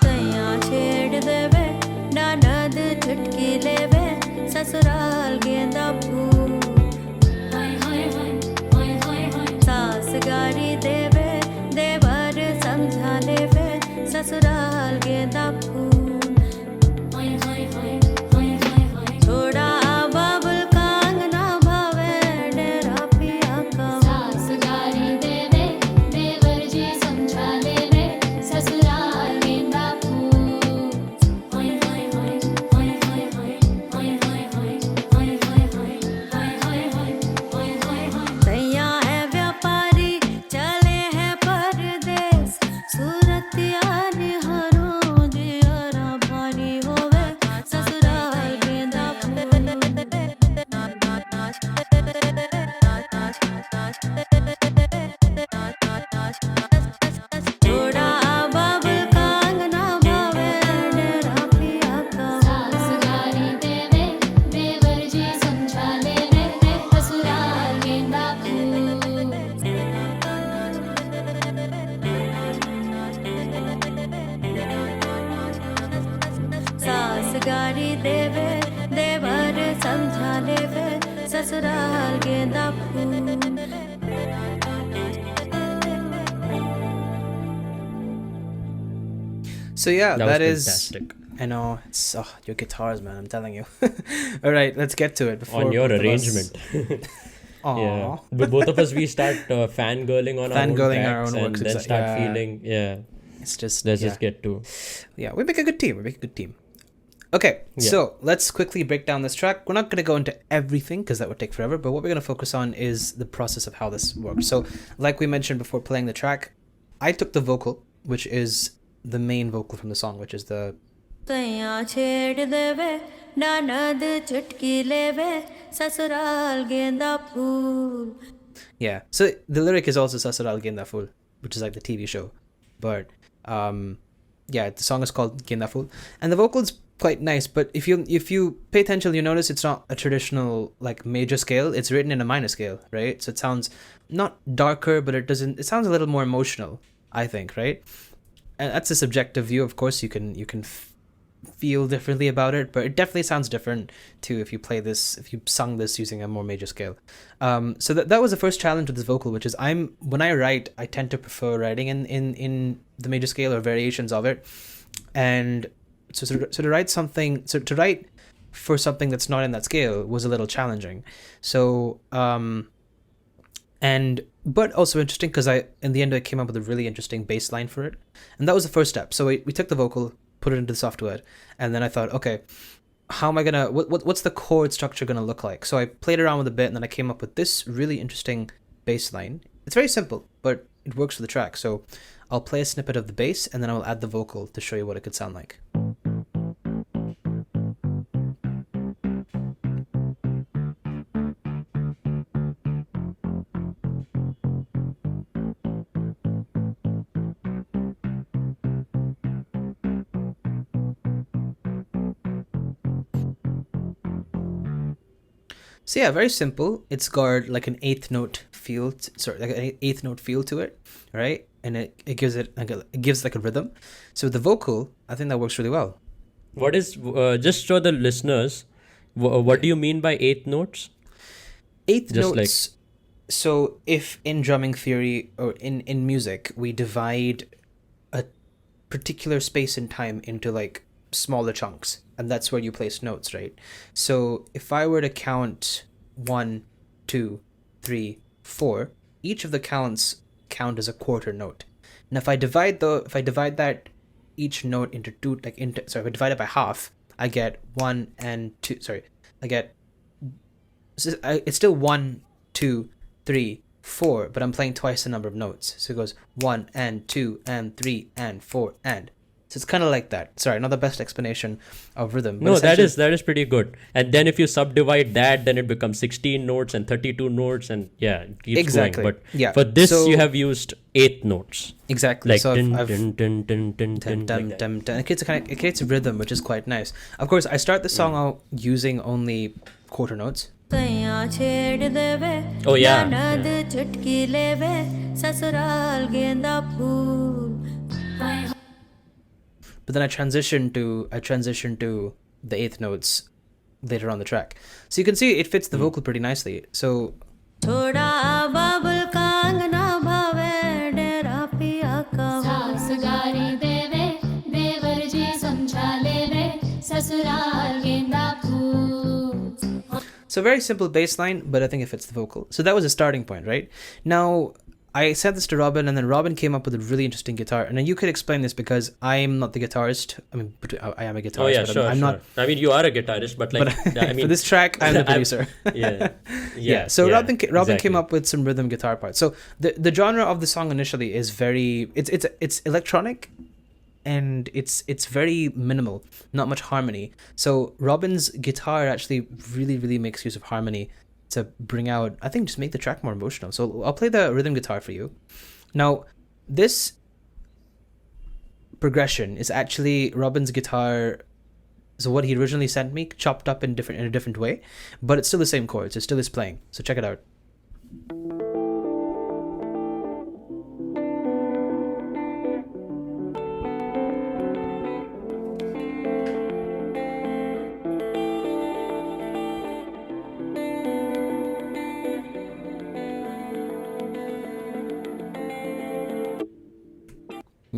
सैया छेड़ देवे नाना दे चुटकी लेवे ससुराल गेंदा फूल सास ससुराल गेंदा फूल So yeah, That was that is. fantastic. I know it's your guitars, man. I'm telling you. All right, let's get to it before On your both of us- arrangement. Aw. Yeah. But both of us, we start fangirling on Fangirling our our own own tracks works, and then start yeah. feeling, yeah, It's just let's yeah. just get to. Yeah, we make a good team. We make a good team. Okay, Yeah. so let's quickly break down this track. We're not going to go into everything because that would take forever, but what we're going to focus on is the process of how this works. So, like we mentioned before playing the track, I took the vocal, which is the main vocal from the song, which is the तैया छेड़ देवे ननद चुटकी लेवे ससुराल गेंदा फूल yeah. So the lyric is also Sasural Genda Phool, which is like the TV show, but yeah, the song is called Genda Phool, and the vocal's quite nice. But if you pay attention, you notice it's not a traditional like major scale. It's written in a minor scale, right? So it sounds not darker, but it doesn't. It sounds a little more emotional, I think, right? And that's a subjective view. Of course, you can feel differently about it, but it definitely sounds different too if you play this, if you sung this using a more major scale. So that was the first challenge with this vocal, which is when I write, I tend to prefer writing in the major scale or variations of it, and so to write for something that's not in that scale was a little challenging. So but also interesting because in the end I came up with a really interesting bass line for it, and that was the first step. So we took the vocal, put it into the software, and then I thought, okay, how am I gonna what's the chord structure gonna look like? So I played around with a bit, and then I came up with this really interesting bass line. It's very simple, but it works for the track. So I'll play a snippet of the bass, and then I'll add the vocal to show you what it could sound like. So yeah, very simple. It's got like an eighth note feel, to it, right? And it gives like a rhythm. So the vocal, I think that works really well. What is, just show the listeners, what do you mean by eighth notes? Eighth Just notes. So if in drumming theory or in music we divide a particular space and time into like smaller chunks, and that's where you place notes, right? So if I were to count 1, 2, 3, 4, each of the counts count as a quarter note. And if I divide that each note into two, if I divide it by half, I get 1 and 2. Sorry, it's still 1, 2, 3, 4, but I'm playing twice the number of notes. So it goes 1 and 2 and 3 and 4 and. So it's kind of like that. Sorry, not the best explanation of rhythm. No, that is pretty good. And then if you subdivide that, then it becomes 16 notes and 32 notes, and yeah, it keeps Exactly. going. But Yeah. for this, So- you have used eighth notes. Exactly. Like So dun, I've dun, dun, dun, dun, dun, dum, like that. dum, dum. It creates a rhythm, which is quite nice. Of course, I start the song out using only quarter notes. तैया छेड़ देवे Oh, yeah. ननद चुटकी लेवे ससुराल गेंदा फूल But then I transition to the eighth notes later on the track. So you can see it fits the vocal pretty nicely. So थोड़ा bubble कांगना भावे डेरा पिया का सास गारी देवे देवर जी समझा लेवे ससुराल गेंदा फूल So very simple bass line, but I think it fits the vocal. So that was a starting point, right? Now, I sent this to Robin, and then Robin came up with a really interesting guitar. And then you could explain this because I'm not the guitarist. I mean, I am a guitarist. Oh yeah, but sure, I'm sure. not. I mean, you are a guitarist, but like, But I mean, for this track, I'm the producer. yeah. So yeah, Robin came exactly. up with some rhythm guitar parts. So the genre of the song initially is it's electronic, and it's very minimal, not much harmony. So Robin's guitar actually really makes use of harmony to bring out, I think, just make the track more emotional. So I'll play the rhythm guitar for you. Now, this progression is actually Robin's guitar. So what he originally sent me, chopped up in a different way, but it's still the same chords. It still is playing. So check it out.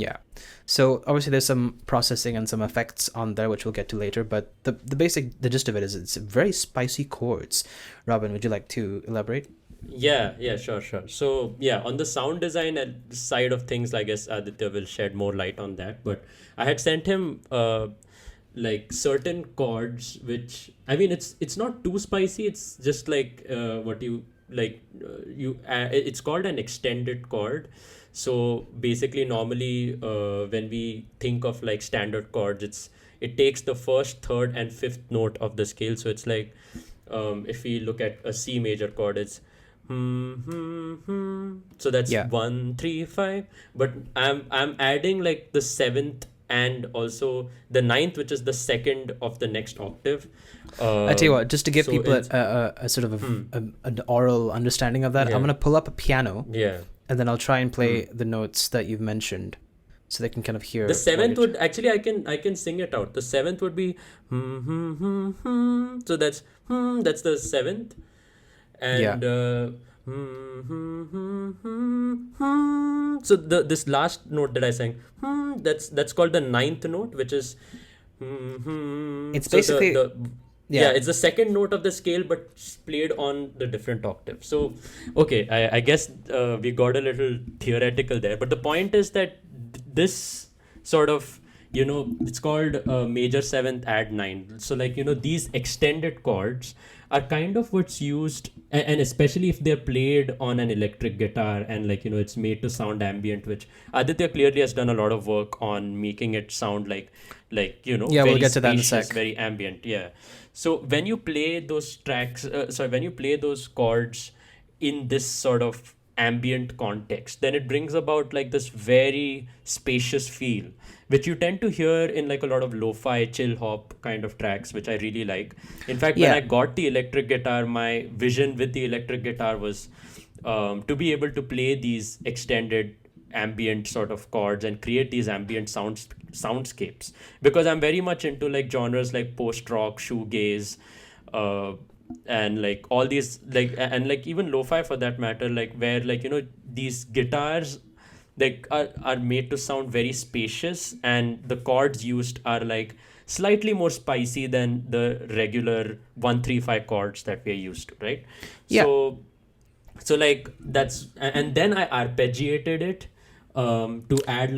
Yeah. So obviously there's some processing and some effects on there, which we'll get to later. But the gist of it is it's very spicy chords. Robin, would you like to elaborate? Yeah, sure. So yeah, on the sound design side of things, I guess Aditya will shed more light on that. But I had sent him like certain chords, which I mean, it's not too spicy. It's just like what you like. It's called an extended chord. So basically, normally when we think of like standard chords, it takes the first, third, and fifth note of the scale. So it's like if we look at a C major chord, it's so that's Yeah. 1, 3, 5. But I'm adding like the seventh and also the ninth, which is the second of the next octave. I tell you what, just to give So people it's a sort of an oral understanding of that, Yeah. I'm going to pull up a piano yeah. and then I'll try and play the notes that you've mentioned so they can kind of hear. The what seventh you're- would actually I can sing it out. The seventh would be so that's the seventh, and so this last note that I sang, that's called the ninth note, which is It's so basically- yeah, it's the second note of the scale, but played on the different octave. So, okay, I guess we got a little theoretical there. But the point is that this sort of, it's called major seventh add nine. So, like, these extended chords are kind of what's used, and especially if they're played on an electric guitar and, like, it's made to sound ambient, which Aditya clearly has done a lot of work on making it sound like Yeah, very we'll get to that in a spacious, sec. very ambient. Yeah. So when you play those tracks, when you play those chords in this sort of ambient context, then it brings about like this very spacious feel, which you tend to hear in like a lot of lo-fi chill hop kind of tracks, which I really like. In fact, when Yeah. I got the electric guitar, my vision with the electric guitar was to be able to play these extended ambient sort of chords and create these ambient soundscapes, because I'm very much into like genres like post-rock, shoegaze, and like all these like and like even lo-fi for that matter, like where like these guitars like are made to sound very spacious, and the chords used are like slightly more spicy than the regular 1-3-5 chords that we're used to, right? Yeah. So like that's, and then I arpeggiated it to add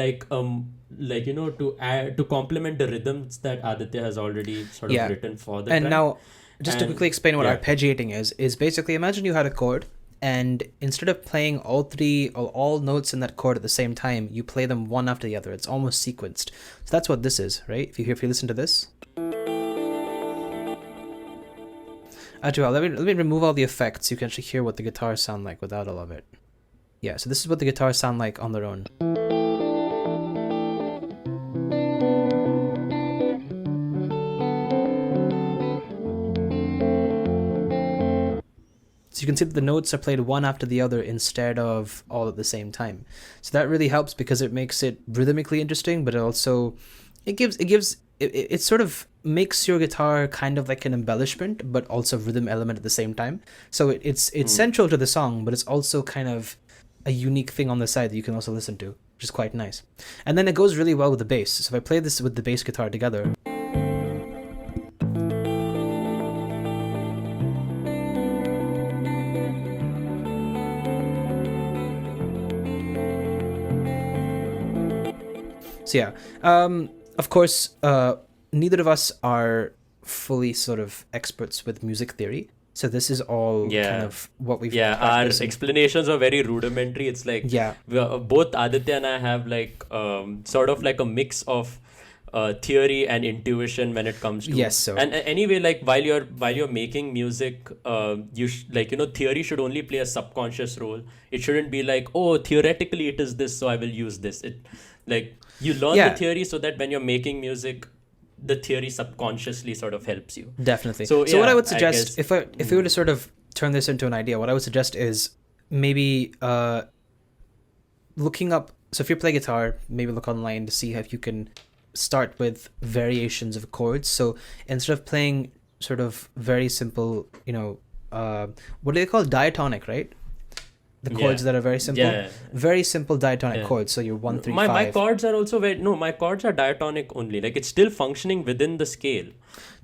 to complement the rhythms that Aditya has already sort of Yeah. written for the And track. now, just to And- quickly explain what yeah. arpeggiating is basically imagine you had a chord, and instead of playing all three or all notes in that chord at the same time, you play them one after the other. It's almost sequenced. So that's what this is, right? If you listen to this. Well, let me remove all the effects so you can actually hear what the guitars sound like without all of it. Yeah, so this is what the guitars sound like on their own. So you can see that the notes are played one after the other instead of all at the same time. So that really helps because it makes it rhythmically interesting, but it also it sort of makes your guitar kind of like an embellishment, but also rhythm element at the same time. So it's central to the song, but it's also kind of a unique thing on the side that you can also listen to, which is quite nice. And then it goes really well with the bass. So if I play this with the bass guitar together. So yeah, of course, neither of us are fully sort of experts with music theory. So this is all kind of what we've our practiced. explanations are very rudimentary. It's like Yeah. Both Aditya and I have like sort of like a mix of theory and intuition when it comes to Yes, so- and anyway, like while you're making music, theory should only play a subconscious role. It shouldn't be like, oh, theoretically it is this, so I will use this. It like you learn Yeah. the theory so that when you're making music, the theory subconsciously sort of helps you. Definitely. So, So what I yeah, would I suggest, guess- if we were to sort of turn this into an idea, what I would suggest is maybe looking up. So if you play guitar, maybe look online to see if you can start with variations of chords. So instead of playing sort of very simple, what do they call diatonic, right? the chords that are very simple, very simple diatonic chords. So you're 1 3 my 5. chords are also very my chords are diatonic only. Like it's still functioning within the scale,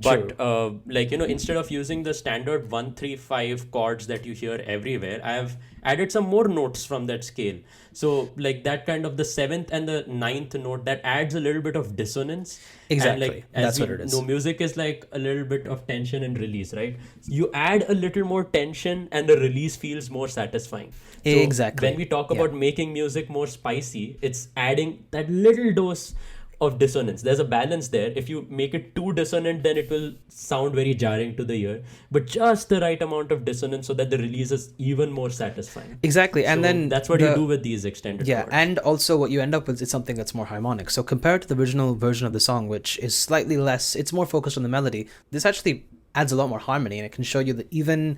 but like instead of using the standard 1 3 5 chords that you hear everywhere, I have added some more notes from that scale. So like that kind of the 7th and the 9th note, that adds a little bit of dissonance. Exactly. And like, That's what it is. No, music is like a little bit of tension and release, right? You add a little more tension and the release feels more satisfying. So Exactly. when we talk about making music more spicy, it's adding that little dose of dissonance. There's a balance there. If you make it too dissonant, then it will sound very jarring to the ear, but just the right amount of dissonance so that the release is even more satisfying. Exactly. And So then that's what you do with these extended chords. And also what you end up with is something that's more harmonic. So compared to the original version of the song, which is slightly less, it's more focused on the melody, this actually adds a lot more harmony, and it can show you that even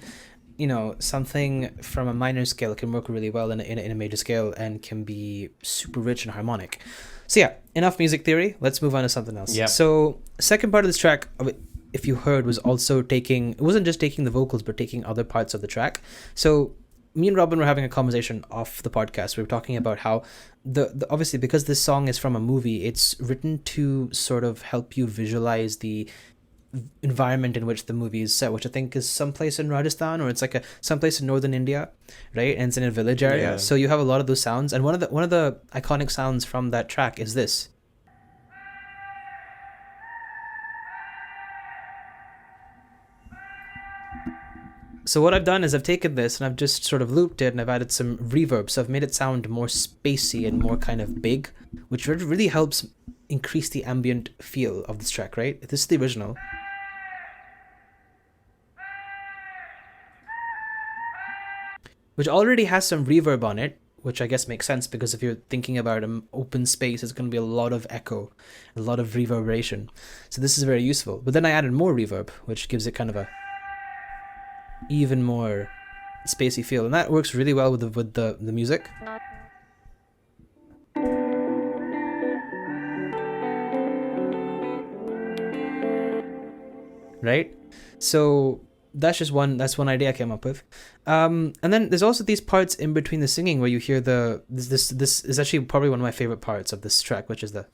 something from a minor scale can work really well in a major scale and can be super rich and harmonic. So yeah, enough music theory. Let's move on to something else. Yeah. So second part of this track, if you heard, was also it wasn't just taking the vocals, but taking other parts of the track. So me and Robin were having a conversation off the podcast. We were talking about how the obviously, because this song is from a movie, it's written to sort of help you visualize the environment in which the movie is set, which I think is someplace in Rajasthan, or it's like someplace in northern India, right? And it's in a village area. Yeah. So you have a lot of those sounds, and one of the iconic sounds from that track is this. So what I've done is I've taken this and I've just sort of looped it, and I've added some reverb. So I've made it sound more spacey and more kind of big, which really helps increase the ambient feel of this track, right? This is the original. Which already has some reverb on it, which I guess makes sense, because if you're thinking about an open space, it's going to be a lot of echo, a lot of reverberation. So this is very useful. But then I added more reverb, which gives it kind of a even more spacey feel, and that works really well with the music. Right? So that's one idea I came up with. And then there's also these parts in between the singing where you hear this is actually probably one of my favorite parts of this track, which is the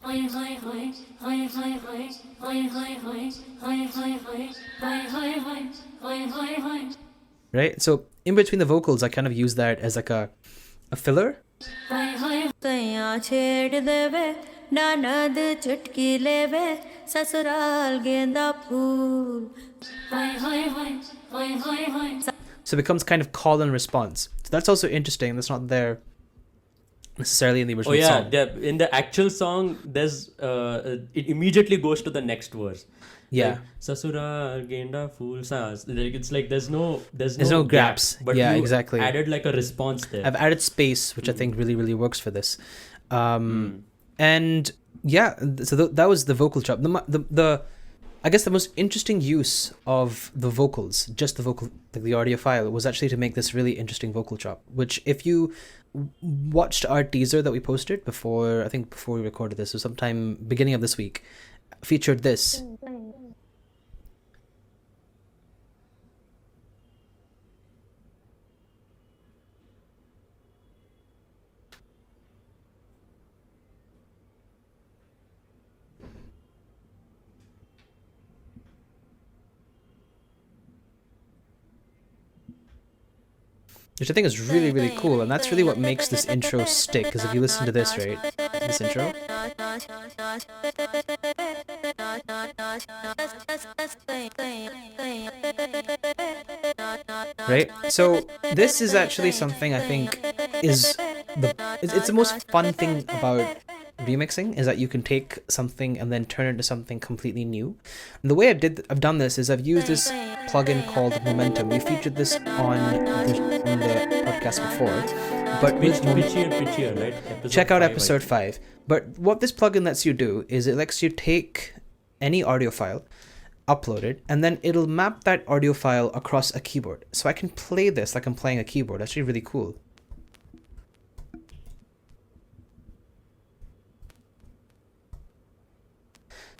right. So in between the vocals, I kind of use that as like a filler. So it becomes kind of call and response. So that's also interesting. That's not there necessarily in the original song. In the actual song, there's it immediately goes to the next verse. Yeah. Like, Sasural Genda Phool'd. It's like there's no gaps. But yeah, you exactly. added like a response there. I've added space, which I think really, really works for this. And yeah, so that was the vocal chop. The I guess the most interesting use of the vocals, just the vocal, like the audio file, was actually to make this really interesting vocal chop. Which, if you watched our teaser that we posted before we recorded this, or sometime beginning of this week, featured this. Which I think is really, really cool, and that's really what makes this intro stick, because if you listen to this, right, this intro, right, so this is actually something I think is it's the most fun thing about remixing, is that you can take something and then turn it into something completely new. And the way I've done this is I've used this plugin called Momentum. We featured this on the podcast before, but Pitchier, right? Check out episode 5. But what this plugin lets you do is it lets you take any audio file, upload it, and then it'll map that audio file across a keyboard. So I can play this like I'm playing a keyboard. That's actually really cool.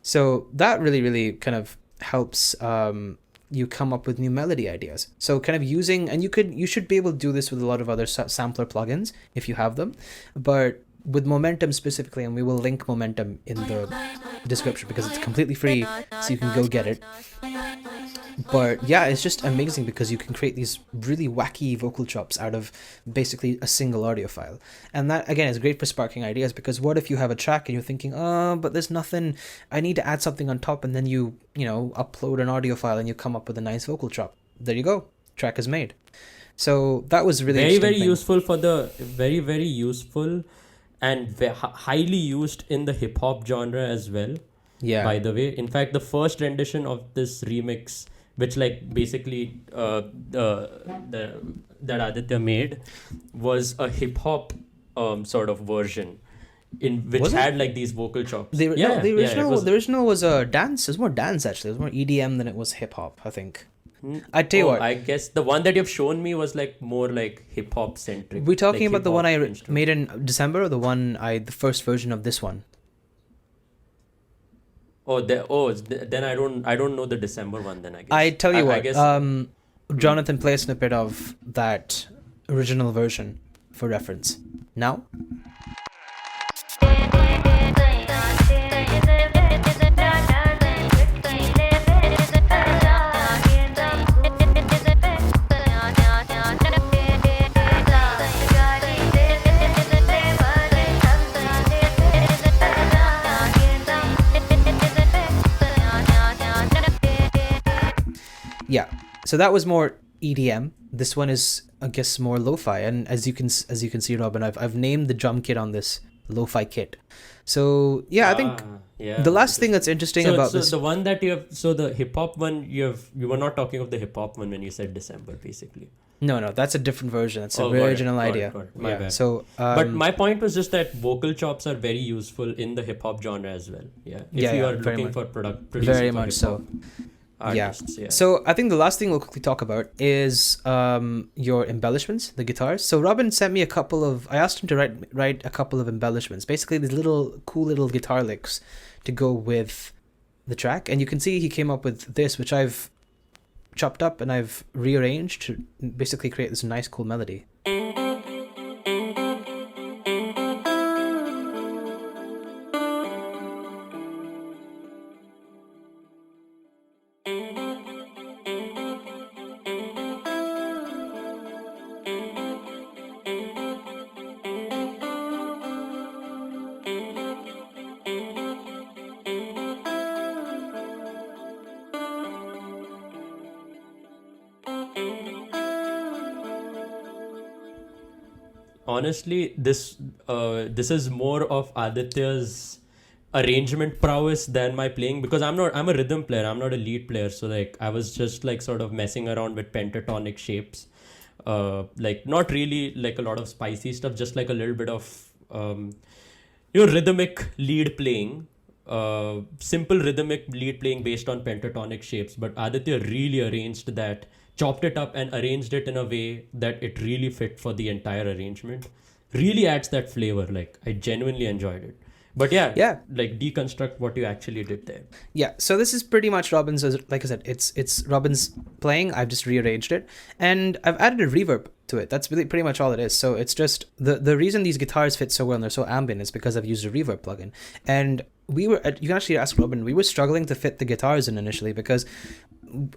So that really, really kind of helps you come up with new melody ideas. So kind of using, and you should be able to do this with a lot of other sampler plugins if you have them, but with Momentum specifically, and we will link Momentum in the description because it's completely free, so you can go get it. But yeah, it's just amazing because you can create these really wacky vocal chops out of basically a single audio file. And that, again, is great for sparking ideas, because what if you have a track and you're thinking, oh, but there's nothing, I need to add something on top, and then you upload an audio file and you come up with a nice vocal chop. There you go. Track is made. So that was really very useful for the very, very useful and highly used in the hip hop genre as well. Yeah. By the way, in fact, the first rendition of this remix, which like basically that Aditya made, was a hip hop sort of version in which had like these vocal chops. The original was a dance. It was more dance actually. It was more EDM than it was hip hop, I think. I tell you what. I guess the one that you've shown me was like more like hip hop centric. We're talking like about the one I made in December, or the first version of this one? Then I don't know the December one. Then I guess I tell you what. I guess, Jonathan, play a snippet of that original version for reference. Now. Yeah, so that was more EDM. This one is, I guess, more lo-fi, and as you can see, Robin, I've named the drum kit on this lo-fi kit. So yeah, I think the last thing that's interesting about this. So the one that you have, so the hip hop one you were not talking of the hip hop one when you said December, basically. No, that's a different version. It's an original idea. Got it. My bad. So, but my point was just that vocal chops are very useful in the hip hop genre as well. Yeah, if you are looking for producing very for much so. Artists, yeah. So I think the last thing we'll quickly talk about is your embellishments, the guitars. So Robin sent me I asked him to write a couple of embellishments, basically these cool little guitar licks to go with the track. And you can see he came up with this, which I've chopped up and I've rearranged to basically create this nice cool melody. Honestly, this is more of Aditya's arrangement prowess than my playing, because I'm a rhythm player, I'm not a lead player. So like I was just like sort of messing around with pentatonic shapes, like not really like a lot of spicy stuff, just like a little bit of rhythmic lead playing, simple rhythmic lead playing based on pentatonic shapes. But Aditya really arranged that, chopped it up and arranged it in a way that it really fit for the entire arrangement. Really adds that flavor. Like I genuinely enjoyed it. But yeah, like deconstruct what you actually did there. Yeah, so this is pretty much Robin's, like I said, it's Robin's playing. I've just rearranged it and I've added a reverb to it. That's really pretty much all it is. So it's just the reason these guitars fit so well and they're so ambient is because I've used a reverb plugin. And you can actually ask Robin, we were struggling to fit the guitars in initially because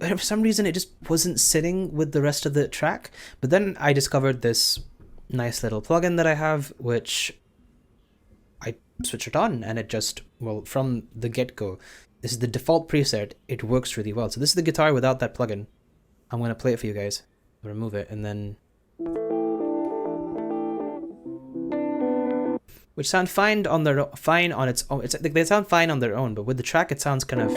for some reason it just wasn't sitting with the rest of the track. But then I discovered this nice little plugin that I have, which I switch it on and it just, from the get-go, this is the default preset. It works really well. So this is the guitar without that plugin. I'm going to play it for you guys. Remove it and then... which sound fine on its own. They sound fine on their own, but with the track it sounds kind of...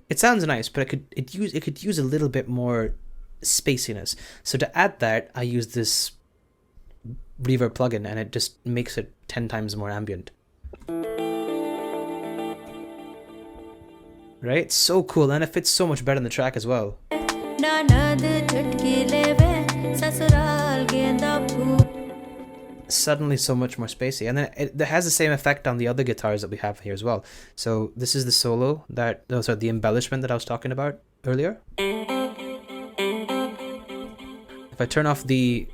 It sounds nice, but it could use a little bit more spaciness. So to add that, I use this reverb plugin and it just makes it 10 times more ambient. Right? It's so cool, and it fits so much better in the track as well. suddenly so much more spacey, and then it has the same effect on the other guitars that we have here as well. So this is the solo the embellishment that I was talking about earlier. If I turn off the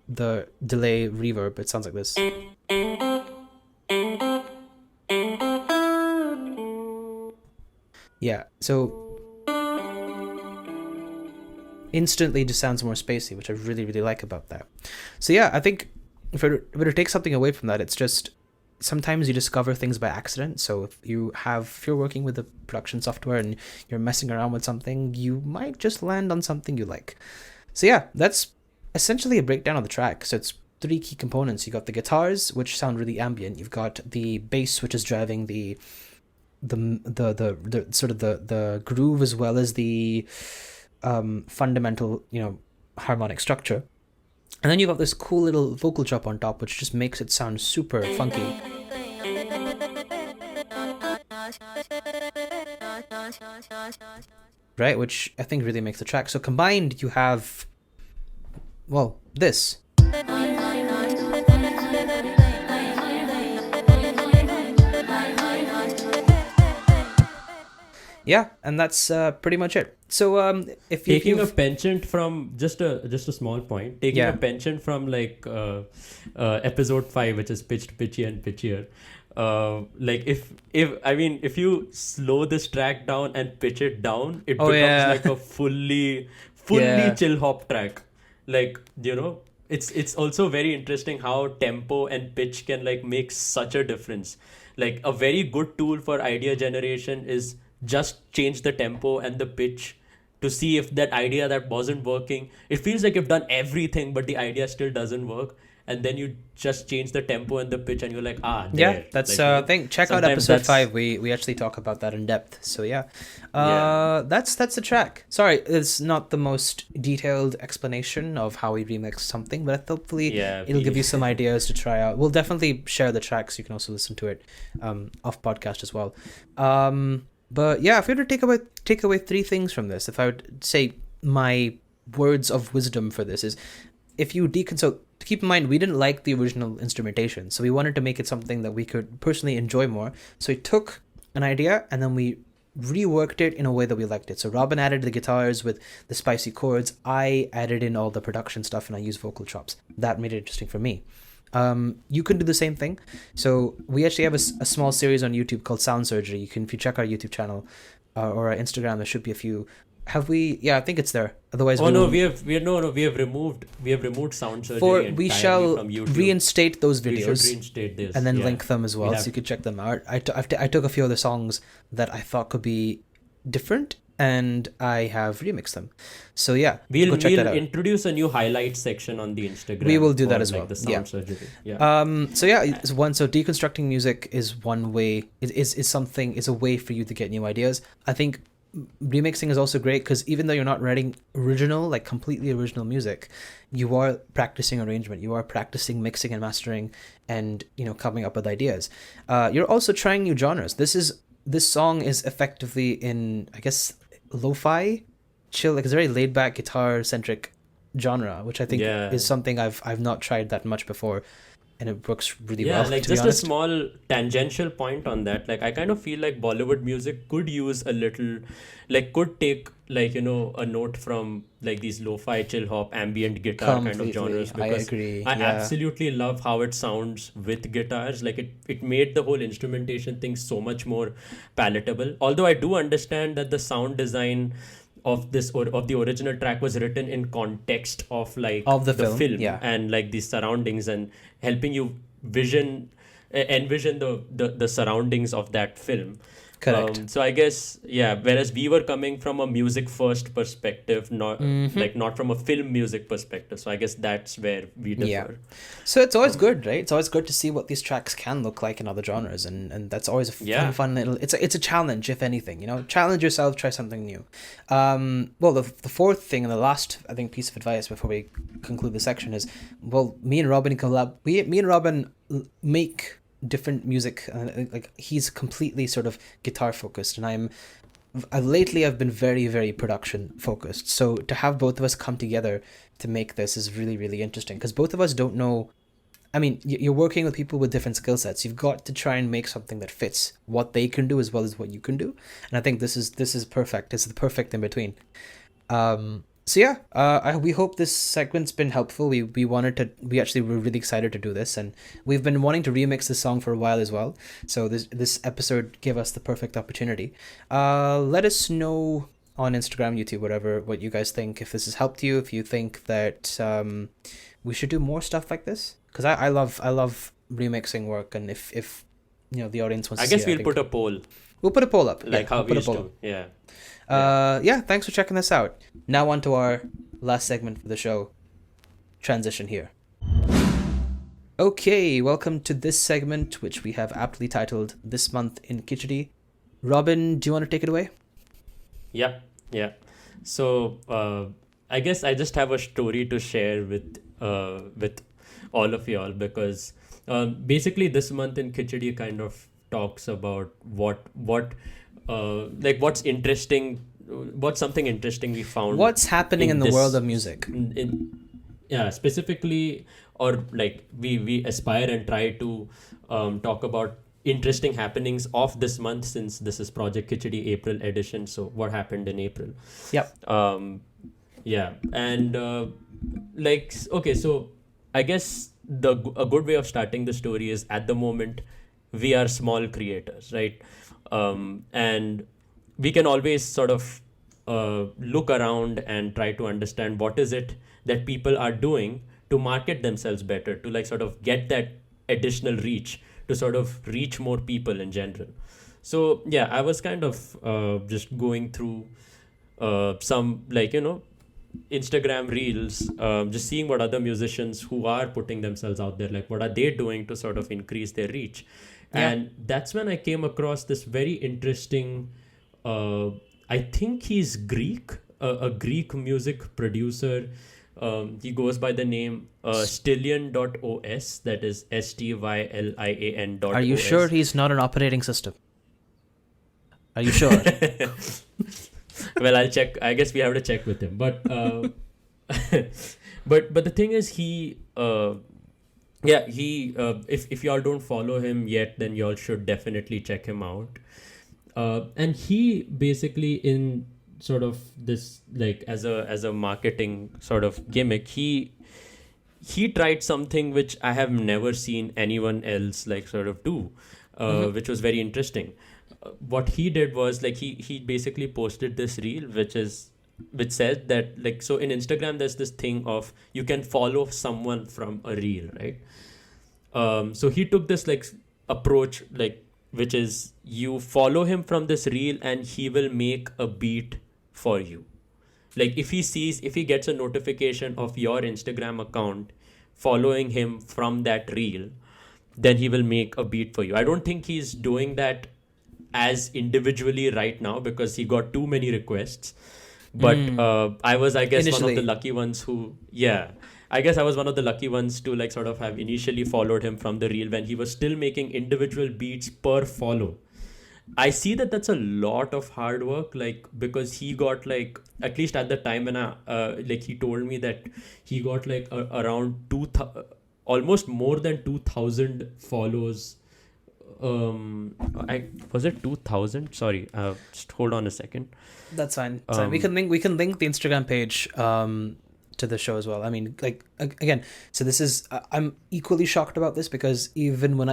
delay reverb, it sounds like this. Yeah, so instantly just sounds more spacey, which I really, really like about that. So yeah, I think if I were to take something away from that, it's just sometimes you discover things by accident. So if you're working with the production software and you're messing around with something, you might just land on something you like. So yeah, that's essentially a breakdown of the track. So it's 3 key components. You got the guitars, which sound really ambient. You've got the bass, which is driving the sort of the groove, as well as the fundamental, harmonic structure. And then you've got this cool little vocal drop on top, which just makes it sound super funky. Right, which I think really makes the track. So combined, you have, well, this. Yeah, and that's pretty much it. So if you taking a penchant from just a small point, taking a penchant from like episode 5, which is pitched, pitchy and pitchier. Like if you slow this track down and pitch it down, it becomes like a fully chill hop track. Like, it's also very interesting how tempo and pitch can like make such a difference. Like a very good tool for idea generation is just change the tempo and the pitch to see if that idea that wasn't working, it feels like you've done everything but the idea still doesn't work, and then you just change the tempo and the pitch and you're like, there. Yeah, that's like, I think check out episode 5. We actually talk about that in depth. So that's the track. Sorry, it's not the most detailed explanation of how we remix something, but hopefully it'll give you some ideas to try out. We'll definitely share the track so you can also listen to it off podcast as well. But yeah, if you were to take away 3 things from this, if I would say my words of wisdom for this is, if you keep in mind, we didn't like the original instrumentation, so we wanted to make it something that we could personally enjoy more. So we took an idea and then we reworked it in a way that we liked it. So Robin added the guitars with the spicy chords. I added in all the production stuff and I used vocal chops. That made it interesting for me. You can do the same thing. So we actually have a small series on YouTube called Sound Surgery. If you check our YouTube channel or our Instagram, there should be a few. Have we? Yeah, I think it's there. Otherwise, we have removed Sound Surgery. We shall from YouTube. reinstate those videos. We should reinstate this, and then link them as well, so you could check them out. I took a few other songs that I thought could be different, and I have remixed them. So yeah, we'll that out. introduce a new highlight section on the Instagram. We will do that as well. The Sound Surgery. Yeah. So deconstructing music is one way. Is a way for you to get new ideas. I think remixing is also great because even though you're not writing completely original music, you are practicing arrangement, you are practicing mixing and mastering, and coming up with ideas. You're also trying new genres. This song is effectively in, I guess, lo-fi, chill, like it's a very laid back guitar centric genre, which I think is something I've not tried that much before, and it works really well. Like just a small tangential point on that. Like I kind of feel like Bollywood music could use a little, could take a note from like these lo-fi, chill hop, ambient guitar kind of genres. Because I agree. I absolutely love how it sounds with guitars. Like it made the whole instrumentation thing so much more palatable. Although I do understand that the sound design of the original track was written in context of the film and like the surroundings, and helping you envision the surroundings of that film. Correct. So I guess whereas we were coming from a music first perspective, not from a film music perspective. So I guess that's where we differ. Yeah. So it's always good, right? It's always good to see what these tracks can look like in other genres, and that's always a fun little. It's a challenge, if anything. Challenge yourself, try something new. Well, the fourth thing and the last, I think, piece of advice before we conclude the section is, me and Robin make different music. He's completely sort of guitar focused, and lately I've been very, very production focused. So to have both of us come together to make this is really, really interesting, because both of us don't know I mean, you're working with people with different skill sets. You've got to try and make something that fits what they can do as well as what you can do. And I think this is perfect. It's the perfect in between. So yeah, we hope this segment's been helpful. We actually were really excited to do this, and we've been wanting to remix this song for a while as well. So this episode gave us the perfect opportunity. Let us know on Instagram, YouTube, whatever, what you guys think. If this has helped you, if you think that we should do more stuff like this, because I love remixing work, and if the audience wants I to guess see it, we'll put a poll, we'll put a poll up, like yeah, how we'll we put a used poll to. up. Yeah. Yeah, thanks for checking this out. Now on to our last segment for the show. Transition here. Okay, welcome to this segment, which we have aptly titled This Month in Khichdi. Robin, do you want to take it away? Yeah. So I guess I just have a story to share with all of y'all, because basically this month in Khichdi kind of talks about what's interesting, what's something interesting we found. What's happening in the this- world of music? Specifically, or like we aspire and try to talk about interesting happenings of this month, since this is Project Khichdi April edition. So what happened in April? Yep. Yeah, and okay, so I guess a good way of starting the story is, at the moment we are small creators, right? And we can always sort of look around and try to understand what is it that people are doing to market themselves better, to like sort of get that additional reach, to sort of reach more people in general. So yeah, I was kind of just going through some Instagram reels, just seeing what other musicians who are putting themselves out there, like what are they doing to sort of increase their reach. Yeah. And that's when I came across this very interesting, I think he's Greek, a Greek music producer. He goes by the name Stylian.os, that is STYLIAN.os. Are you sure he's not an operating system? Are you sure? Well, I'll check. I guess we have to check with him. But but the thing is, if y'all don't follow him yet, then y'all should definitely check him out. And he basically, in sort of this, like as a marketing sort of gimmick, he tried something which I have never seen anyone else like sort of do, which was very interesting. What he did was, like, he basically posted this reel which said that, like, so in Instagram there's this thing of you can follow someone from a reel, right? So he took this like approach, like, which is you follow him from this reel and he will make a beat for you. Like, if he gets a notification of your Instagram account following him from that reel, then he will make a beat for you. I don't think he's doing that as individually right now because he got too many requests. But I was, I guess, Initially. one of the lucky ones who, I guess I was one of the lucky ones to like sort of have initially followed him from the reel when he was still making individual beats per follow. I see that that's a lot of hard work, like, because he got like, at least at the time when he told me that he got like around almost more than 2,000 follows. Was it 2,000? Sorry, just hold on a second. That's fine. It's fine. We can link the Instagram page to the show as well. I mean, like, again, so this is I'm equally shocked about this because even when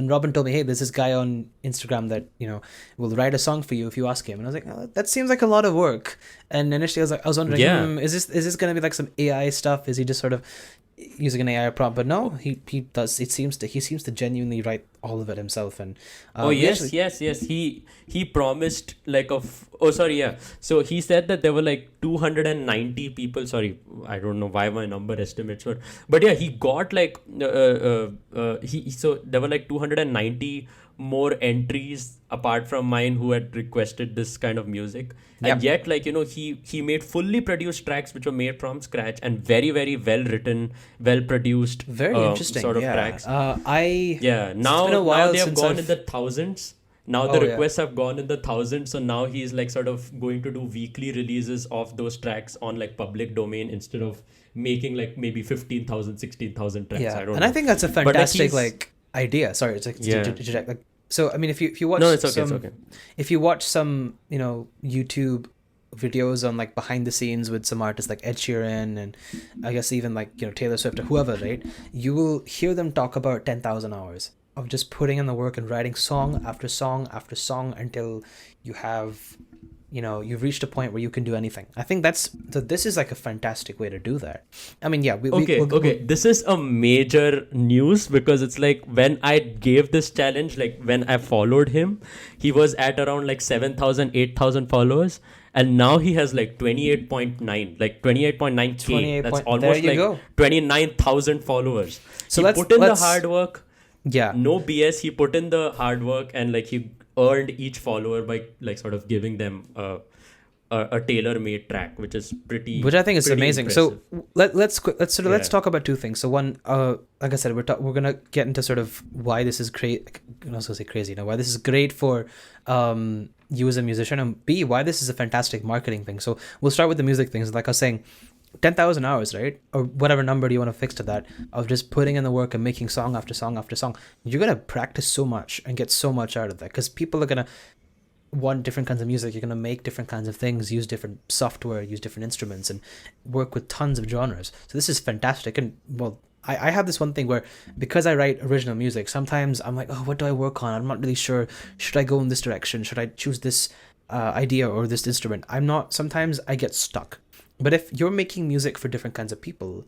Robin told me, hey, there's this guy on Instagram that will write a song for you if you ask him, and I was like, oh, that seems like a lot of work. And initially I was wondering, is this going to be like some AI stuff? Is he just sort of using an AI prompt? But no, he does. He seems to genuinely write all of it himself. And yes. He promised like so he said that there were like 290 people. Sorry, I don't know why my number estimates were, but yeah, he got like so there were like 290 more entries apart from mine who had requested this kind of music. Yep. And yet, like, he made fully produced tracks which were made from scratch and very, very well written, well produced, very interesting sort of yeah. tracks. Now Now they have gone in the thousands. Now the Oh, yeah. requests have gone in the thousands, so now he's like sort of going to do weekly releases of those tracks on like public domain instead of making like maybe 15,000, 16,000 tracks. Yeah, I don't and know. I think that's a But fantastic he's idea. Sorry, it's like yeah. like so. I mean, if you watch No, it's okay, it's some okay. if you watch some YouTube videos on like behind the scenes with some artists like Ed Sheeran and I guess even like Taylor Swift or whoever, right? You will hear them talk about 10,000 hours of just putting in the work and writing song after song after song until you have you've reached a point where you can do anything. I think this is like a fantastic way to do that. I mean, yeah, Okay. This is a major news because it's like when I gave this challenge, like when I followed him, he was at around like 7,000, 8,000 followers. And now he has like 28.9, like 28.9K. 28 That's point- almost there you like go. 29,000 followers. So he let's- put in the let's- hard work. Yeah. No BS. He put in the hard work and like he earned each follower by like sort of giving them a tailor-made track, which is Which I think is pretty amazing. impressive. So let's Yeah. talk about two things. So one, like I said, we're gonna get into sort of why this is great. I was gonna say crazy. Why this is great for you as a musician, and B, why this is a fantastic marketing thing. So we'll start with the music things. Like I was saying, 10,000 hours, right? Or whatever number do you want to fix to that, of just putting in the work and making song after song after song. You're gonna practice so much and get so much out of that because people are gonna want different kinds of music. You're going to make different kinds of things, use different software, use different instruments, and work with tons of genres. So this is fantastic. And well, I have this one thing where because I write original music, sometimes I'm like, oh, what do I work on? I'm not really sure. Should I go in this direction? Should I choose this idea or this instrument? Sometimes I get stuck. But if you're making music for different kinds of people,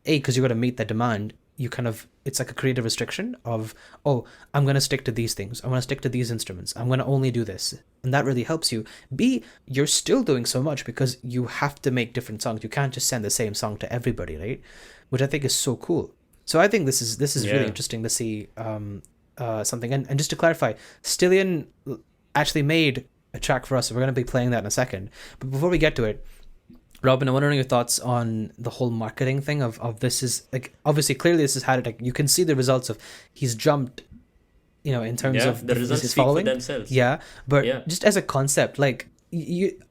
because you got to meet that demand, it's like a creative restriction of, oh, I'm going to stick to these things. I'm going to stick to these instruments. I'm going to only do this. And that really helps you. B, you're still doing so much because you have to make different songs. You can't just send the same song to everybody, right? Which I think is so cool. So I think this is really Yeah. interesting to see something. And just to clarify, Stillion actually made a track for us. So we're going to be playing that in a second. But before we get to it, Robin, I'm wondering your thoughts on the whole marketing thing of this is like, obviously, clearly this has had it, like, you can see the results of he's jumped, in terms Yeah, of the results his speak for following. themselves. Yeah. But Yeah. just as a concept, like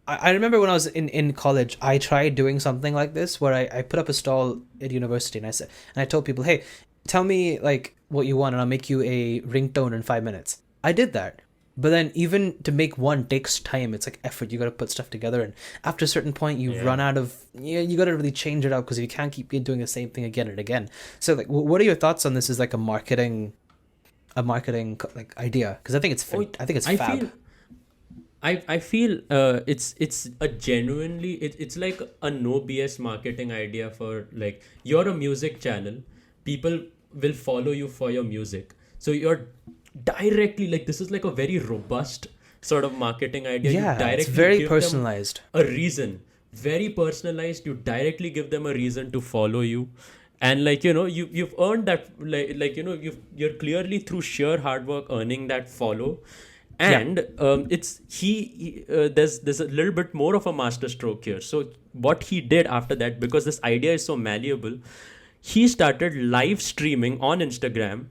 I remember when I was in college, I tried doing something like this where I put up a stall at university and I told people, hey, tell me like what you want and I'll make you a ringtone in 5 minutes. I did that. But then even to make one takes time. It's like effort. You got to put stuff together. And after a certain point, you run out of, you got to really change it up because you can't keep doing the same thing again and again. So like, what are your thoughts on this as like a marketing like idea? Because I think it's, I think it's fab. I feel it's a genuinely it's like a no BS marketing idea for like you're a music channel, people will follow you for your music, so you're directly like this is like a very robust sort of marketing idea. Yeah, You directly it's very give them personalized. a reason, very personalized. You directly give them a reason to follow you, and like you've earned that like you're clearly through sheer hard work earning that follow. And it's there's a little bit more of a master stroke here. So what he did after that, because this idea is so malleable, he started live streaming on Instagram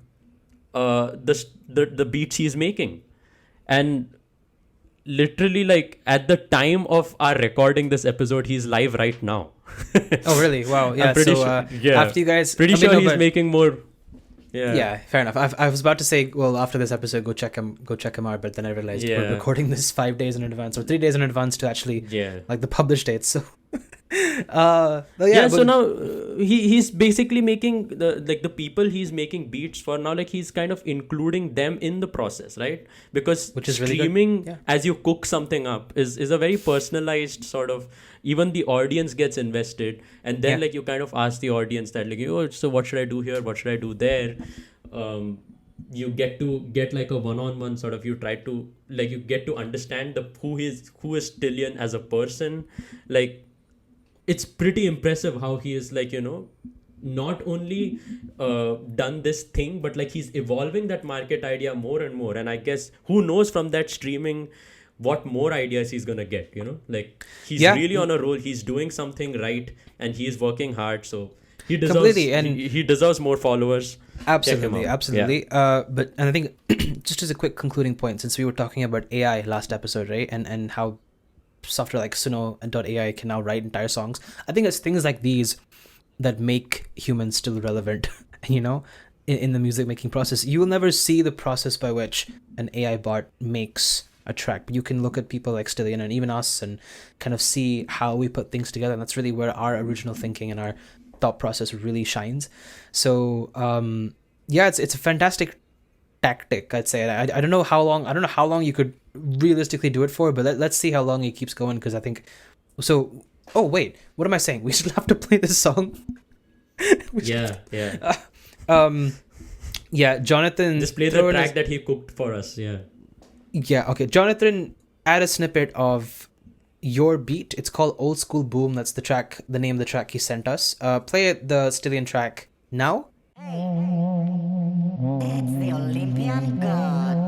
the beats he's making. And literally like at the time of our recording this episode, he's live right now. Oh really? Wow. Yeah. I'm pretty So sure, after you guys, pretty I mean, sure no, he's but- making more. Yeah, fair enough. I was about to say, well, after this episode, go check him out. But then I realized we're Yeah. recording this 5 days in advance or 3 days in advance to actually Yeah. like the publish date. So, So now he's basically making the people he's making beats for now, like he's kind of including them in the process, right? Because Which is really good. streaming Yeah. as you cook something up is a very personalized sort of, even the audience gets invested, and then Yeah. like you kind of ask the audience that like, oh, so what should I do here, what should I do there? You get to get like a one-on-one sort of, you try to like, you get to understand who is Stillion as a person. Like it's pretty impressive how he is like not only done this thing, but like he's evolving that market idea more and more. And I guess who knows from that streaming what more ideas he's gonna get, like he's Yeah. really on a roll. He's doing something right and he's working hard. So He deserves completely, and he deserves more followers. Check him absolutely, out. absolutely. But and I think just as a quick concluding point, since we were talking about AI last episode, right, and how software like Suno and .ai can now write entire songs. I think it's things like these that make humans still relevant. You know, in the music making process, you will never see the process by which an AI bot makes a track, but you can look at people like Stillian and even us and kind of see how we put things together, and that's really where our original thinking and our thought process really shines. So yeah, it's a fantastic tactic, I'd say. I don't know how long you could realistically do it for, but let's see how long it keeps going, because I think so. Oh wait, what am I saying? We still have to play this song. Yeah. Yeah, Jonathan, Just play the throw in track a- that he cooked for us. Yeah. Yeah, okay. Jonathan, add a snippet of your beat. It's called Old School Boom. That's the name of the track he sent us. Play the Stillian track now. It's the Olympian God.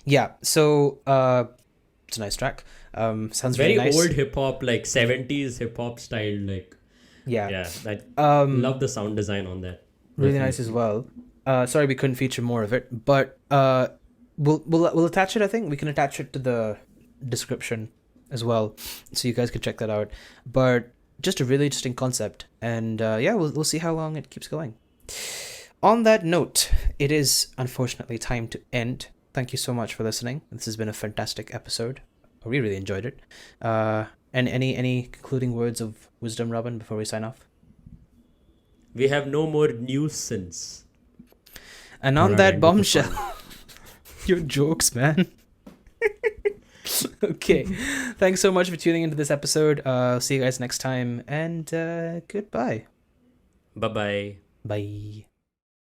Yeah, so it's a nice track. Sounds Very really nice. old hip hop, like 70s hip hop style. Like, Yeah, I love the sound design on that. really nice as well. Sorry we couldn't feature more of it, but we'll attach it. I think we can attach it to the description as well, so you guys can check that out. But just a really interesting concept, and yeah, we'll see how long it keeps going. On that note, it is unfortunately time to end. Thank you so much for listening. This has been a fantastic episode. We really enjoyed it. And any concluding words of wisdom, Robin, before we sign off? We have no more nuisance. And on Alright, that end with the bombshell, fun. your jokes, man. Okay, thanks so much for tuning into this episode. See you guys next time, and goodbye. Bye-bye. Bye.